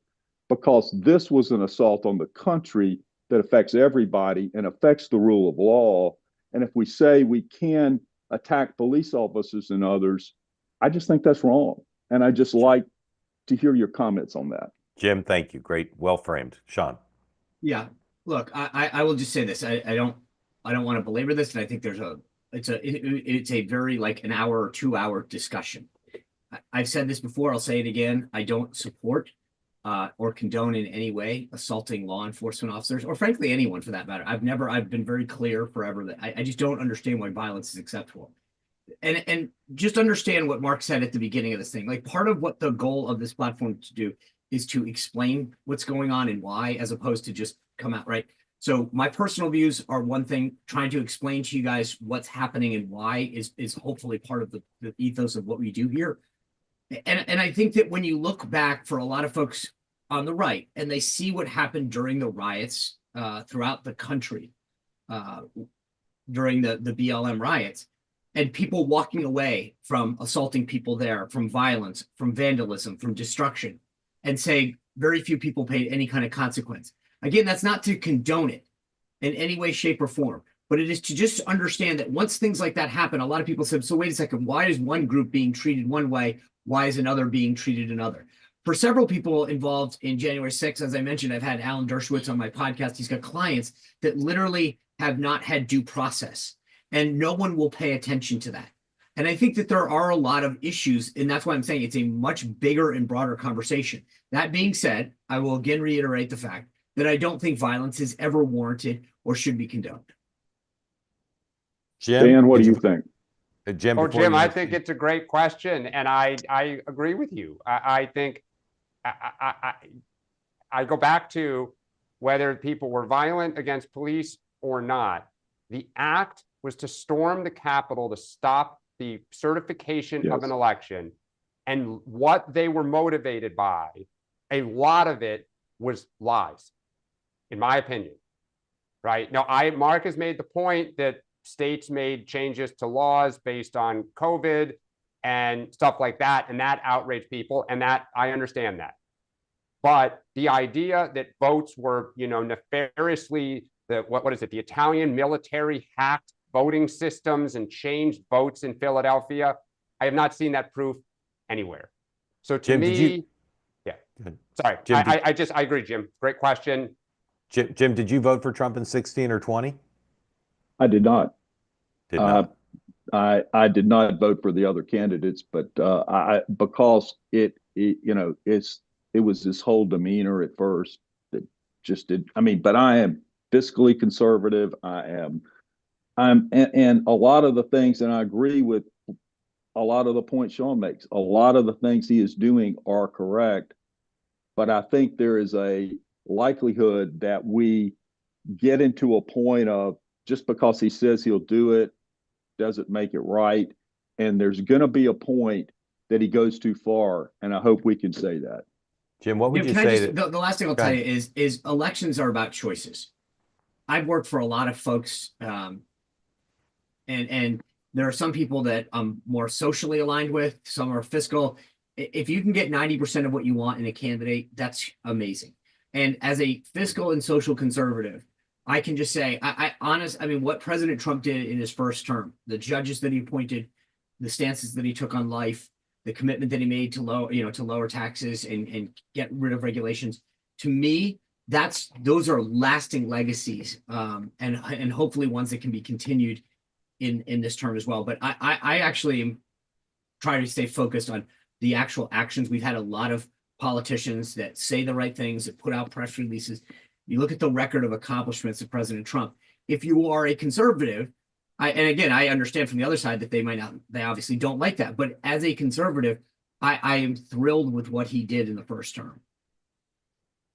because this was an assault on the country that affects everybody and affects the rule of law. And if we say we can attack police officers and others, I just think that's wrong. And I just like to hear your comments on that. Jim, thank you. Great, well framed. Sean. Yeah. Look, I will just say this. I don't want to belabor this, and I think it's a very like an hour or 2 hour discussion. I've said this before. I'll say it again. I don't support or condone in any way assaulting law enforcement officers, or frankly anyone for that matter. I've been very clear forever that I just don't understand why violence is acceptable. And just understand what Mark said at the beginning of this thing. Like, part of what the goal of this platform to do is to explain what's going on and why, as opposed to just come out, right? So my personal views are one thing. Trying to explain to you guys what's happening and why is hopefully part of the ethos of what we do here. And I think that when you look back for a lot of folks on the right and they see what happened during the riots throughout the country, during the BLM riots, and people walking away from assaulting people there, from violence, from vandalism, from destruction, and say very few people paid any kind of consequence. Again, that's not to condone it in any way, shape, or form, but it is to just understand that once things like that happen, a lot of people said, so wait a second, why is one group being treated one way? Why is another being treated another? For several people involved in January 6th, as I mentioned, I've had Alan Dershowitz on my podcast. He's got clients that literally have not had due process, and no one will pay attention to that. And I think that there are a lot of issues, and that's why I'm saying it's a much bigger and broader conversation. That being said, I will again reiterate the fact that I don't think violence is ever warranted or should be condoned. Jim, Dan, what do you think? Jim, I think it's a great question, and I agree with you. I think I go back to whether people were violent against police or not. The act was to storm the Capitol to stop the certification of an election. And what they were motivated by, a lot of it was lies, in my opinion. Right now, Mark has made the point that states made changes to laws based on COVID and stuff like that, and that outraged people, and that I understand that. But the idea that votes were, nefariously, what is it? The Italian military hacked voting systems and changed votes in Philadelphia. I have not seen that proof anywhere. So to Jim, me, sorry, Jim, I agree, Jim. Great question. Jim, did you vote for Trump in 16 or 20? I did not. Did not. I did not vote for the other candidates, but because it was this whole demeanor at first that just did. I mean, but I am fiscally conservative. I'm and a lot of the things, and I agree with a lot of the points Sean makes. A lot of the things he is doing are correct, but I think there is a likelihood that we get into a point of just because he says he'll do it doesn't make it right. And there's going to be a point that he goes too far. And I hope we can say that. Jim, what would you say? The last thing I'll tell you is elections are about choices. I've worked for a lot of folks, and there are some people that I'm more socially aligned with, some are fiscal. If you can get 90% of what you want in a candidate, that's amazing. And as a fiscal and social conservative, I can just say, I mean, what President Trump did in his first term, the judges that he appointed, the stances that he took on life, the commitment that he made to lower taxes and get rid of regulations. To me, those are lasting legacies, and hopefully ones that can be continued in this term as well. But I actually am trying to stay focused on the actual actions. We've had a lot of politicians that say the right things, that put out press releases. You look at the record of accomplishments of President Trump. If you are a conservative, and again, I understand from the other side that they obviously don't like that. But as a conservative, I am thrilled with what he did in the first term.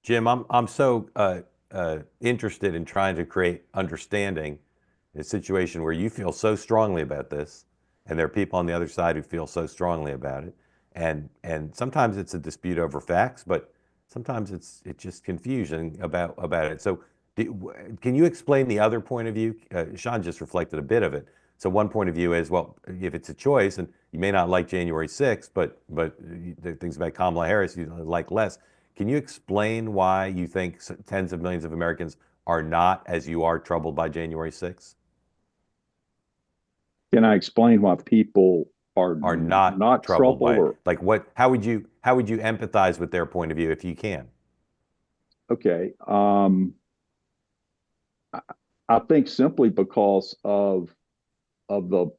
Jim, I'm so interested in trying to create understanding in a situation where you feel so strongly about this, and there are people on the other side who feel so strongly about it, and sometimes it's a dispute over facts, but sometimes it's just confusion about it. So can you explain the other point of view? Sean just reflected a bit of it. So one point of view is, well, if it's a choice, and you may not like January 6th, but the things about Kamala Harris you like less. Can you explain why you think tens of millions of Americans are not, as you are, troubled by January 6th? Can I explain why people are not troubled by it? Like what? How would you empathize with their point of view if you can? Okay. I think simply because of the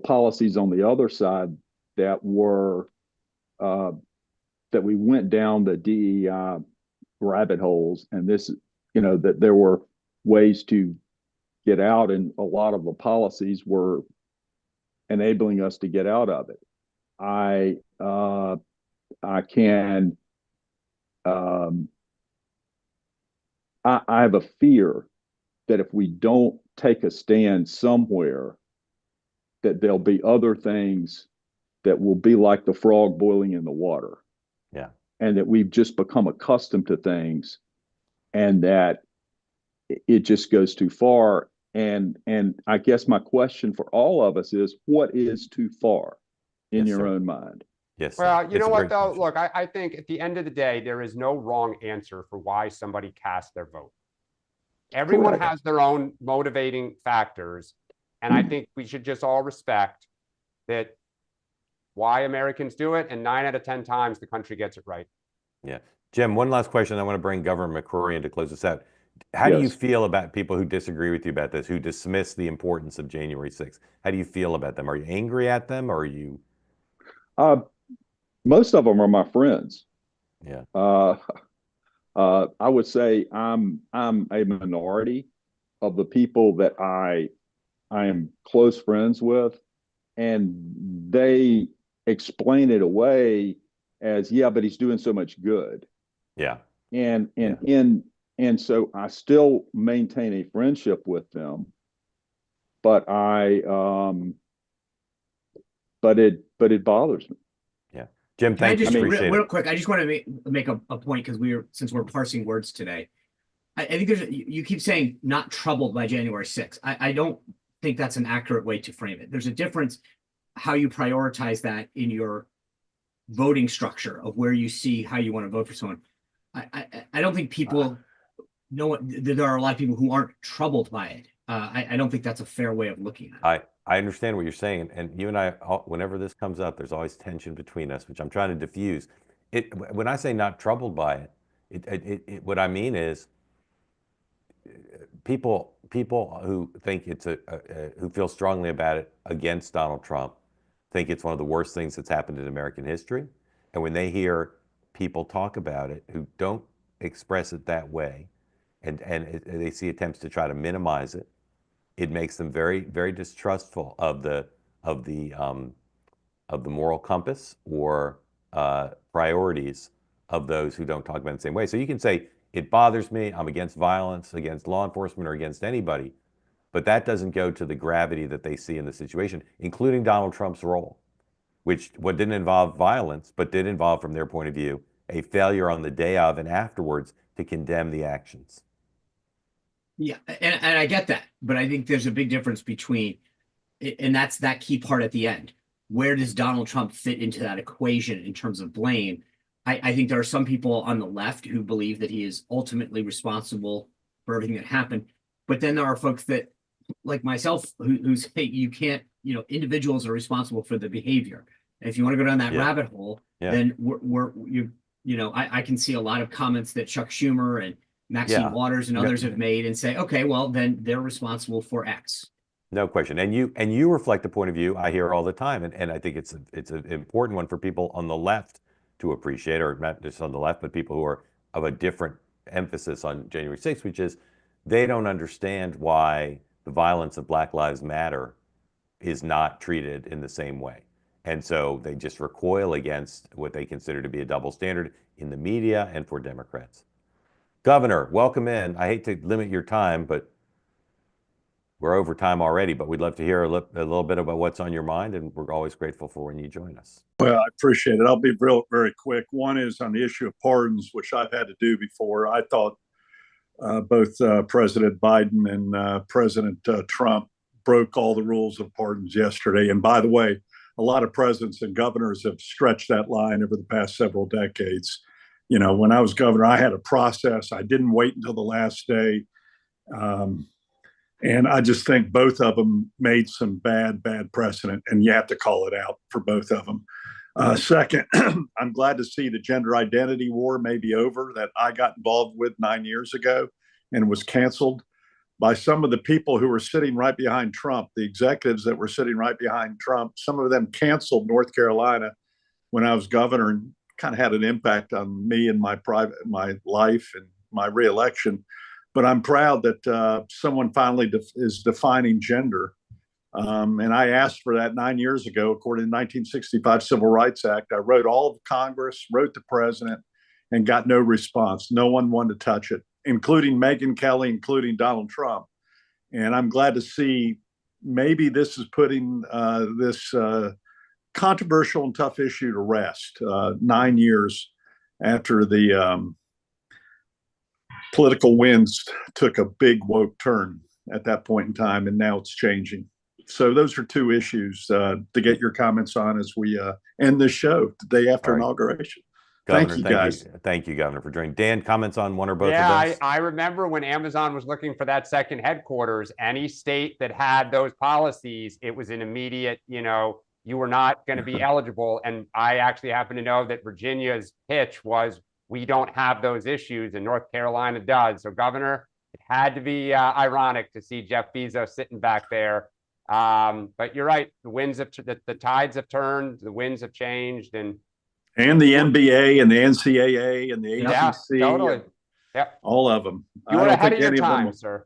policies on the other side that were that we went down the DEI rabbit holes, and this, that there were ways to get out, and a lot of the policies were enabling us to get out of it. I have a fear that if we don't take a stand somewhere, that there'll be other things that will be like the frog boiling in the water. Yeah. And that we've just become accustomed to things, and that it just goes too far. And I guess my question for all of us is, what is too far in your own mind? Yes. Well, you know what, though? Look, I think at the end of the day, there is no wrong answer for why somebody cast their vote. Everyone has their own motivating factors. And I think we should just all respect that why Americans do it. And 9 out of 10 times the country gets it right. Yeah. Jim, one last question. I want to bring Governor McCrory in to close this out. How do you feel about people who disagree with you about this, who dismiss the importance of January 6th? How do you feel about them? Are you angry at them, or are you? Most of them are my friends. Yeah. I would say I'm a minority of the people that I am close friends with, and they explain it away as, yeah, but he's doing so much good. Yeah. And so I still maintain a friendship with them, but but it bothers me. Yeah. Jim, Can I thank you. just Appreciate real it. quick? I just want to make a point because since we're parsing words today. I think you keep saying not troubled by January 6th. I don't think that's an accurate way to frame it. There's a difference how you prioritize that in your voting structure of where you see how you want to vote for someone. I don't think people know there are a lot of people who aren't troubled by it. I don't think that's a fair way of looking at it. I understand what you're saying, and you and I, whenever this comes up, there's always tension between us, which I'm trying to diffuse. When I say not troubled by it, what I mean is people who think it's who feel strongly about it against Donald Trump think it's one of the worst things that's happened in American history, and when they hear people talk about it who don't express it that way, and they see attempts to try to minimize it, it makes them very, very distrustful of the moral compass or priorities of those who don't talk about it the same way. So you can say, it bothers me, I'm against violence, against law enforcement, or against anybody, but that doesn't go to the gravity that they see in the situation, including Donald Trump's role, which didn't involve violence, but did involve, from their point of view, a failure on the day of and afterwards to condemn the actions. Yeah, and I get that, but I think there's a big difference between, and that's that key part at the end. Where does Donald Trump fit into that equation in terms of blame? I think there are some people on the left who believe that he is ultimately responsible for everything that happened. But then there are folks that, like myself, who say you can't, individuals are responsible for the behavior. And if you want to go down that rabbit hole, then I can see a lot of comments that Chuck Schumer and Maxine Waters and others have made and say, okay, well, then they're responsible for X. No question. And you reflect a point of view I hear all the time. And I think it's an important one for people on the left to appreciate, or not just on the left, but people who are of a different emphasis on January 6th, which is they don't understand why the violence of Black Lives Matter is not treated in the same way. And so they just recoil against what they consider to be a double standard in the media and for Democrats. Governor, welcome in. I hate to limit your time, but we're over time already, but we'd love to hear a little bit about what's on your mind, and we're always grateful for when you join us. Well, I appreciate it. I'll be very quick. One is on the issue of pardons, which I've had to do before. I thought both President Biden and President Trump broke all the rules of pardons yesterday. And by the way, a lot of presidents and governors have stretched that line over the past several decades. When I was governor, I had a process. I didn't wait until the last day. And I just think both of them made some bad precedent, and you have to call it out for both of them. Second, I'm glad to see the gender identity war may be over that I got involved with 9 years ago and was canceled by some of the people who were sitting right behind Trump, the executives that were sitting right behind Trump. Some of them canceled North Carolina when I was governor, and kind of had an impact on me and my life and my reelection. But I'm proud that someone finally is defining gender. And I asked for that 9 years ago, according to the 1965 Civil Rights Act. I wrote all of Congress, wrote the president, and got no response. No one wanted to touch it, including Megyn Kelly, including Donald Trump. And I'm glad to see maybe this is putting this controversial and tough issue to rest 9 years after the political winds took a big woke turn at that point in time, and now it's changing. So those are two issues to get your comments on as we end this show the day after inauguration. Governor, thank you, guys. Thank you, Governor, for joining. Dan, comments on one or both of those? I remember when Amazon was looking for that second headquarters, any state that had those policies, it was an immediate, you were not going to be eligible. And I actually happen to know that Virginia's pitch was, we don't have those issues, and North Carolina does. So, Governor, it had to be ironic to see Jeff Bezos sitting back there. But you're right. The tides have turned. The winds have changed, and the NBA and the NCAA and the ACC, totally, all of them. You were ahead of your time, sir.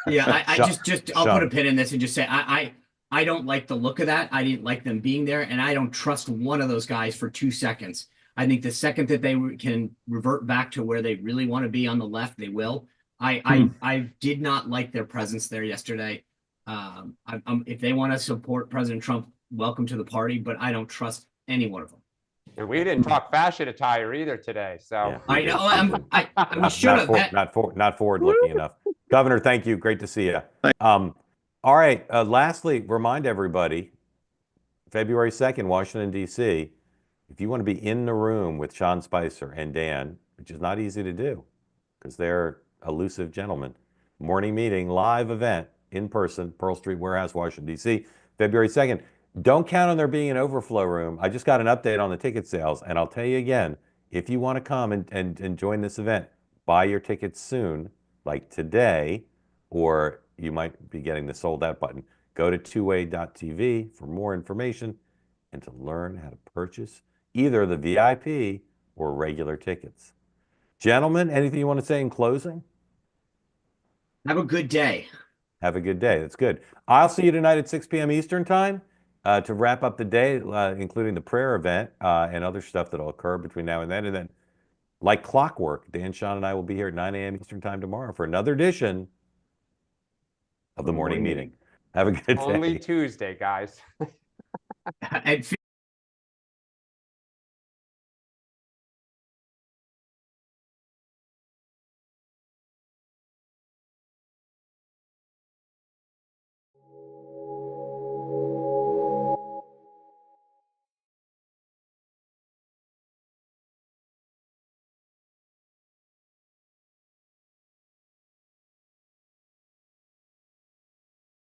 Yeah, I'll put a pin in this and just say I don't like the look of that. I didn't like them being there, and I don't trust one of those guys for 2 seconds. I think the second that they can revert back to where they really want to be on the left, they will. I did not like their presence there yesterday. If they want to support President Trump, welcome to the party, but I don't trust any one of them. And we didn't talk fashion attire either today. So Yeah, I know. We should not, have. not forward looking enough. Governor, thank you. Great to see you. All right. Lastly, remind everybody, February 2nd, Washington, D.C., if you want to be in the room with Sean Spicer and Dan, which is not easy to do because they're elusive gentlemen, morning meeting, live event in person, Pearl Street Warehouse, Washington, D.C., February 2nd. Don't count on there being an overflow room. I just got an update on the ticket sales, and I'll tell you again, if you want to come and join this event, buy your tickets soon, like today, or you might be getting the sold out button. Go to twoway.tv for more information and to learn how to purchase either the VIP or regular tickets. Gentlemen, anything you want to say in closing? Have a good day. Have a good day. That's good. I'll see you tonight at 6 p.m. Eastern time to wrap up the day, including the prayer event and other stuff that'll occur between now and then. And then, like clockwork, Dan, Sean, and I will be here at 9 a.m. Eastern time tomorrow for another edition of the morning meeting. Have a good day. only Tuesday, guys. And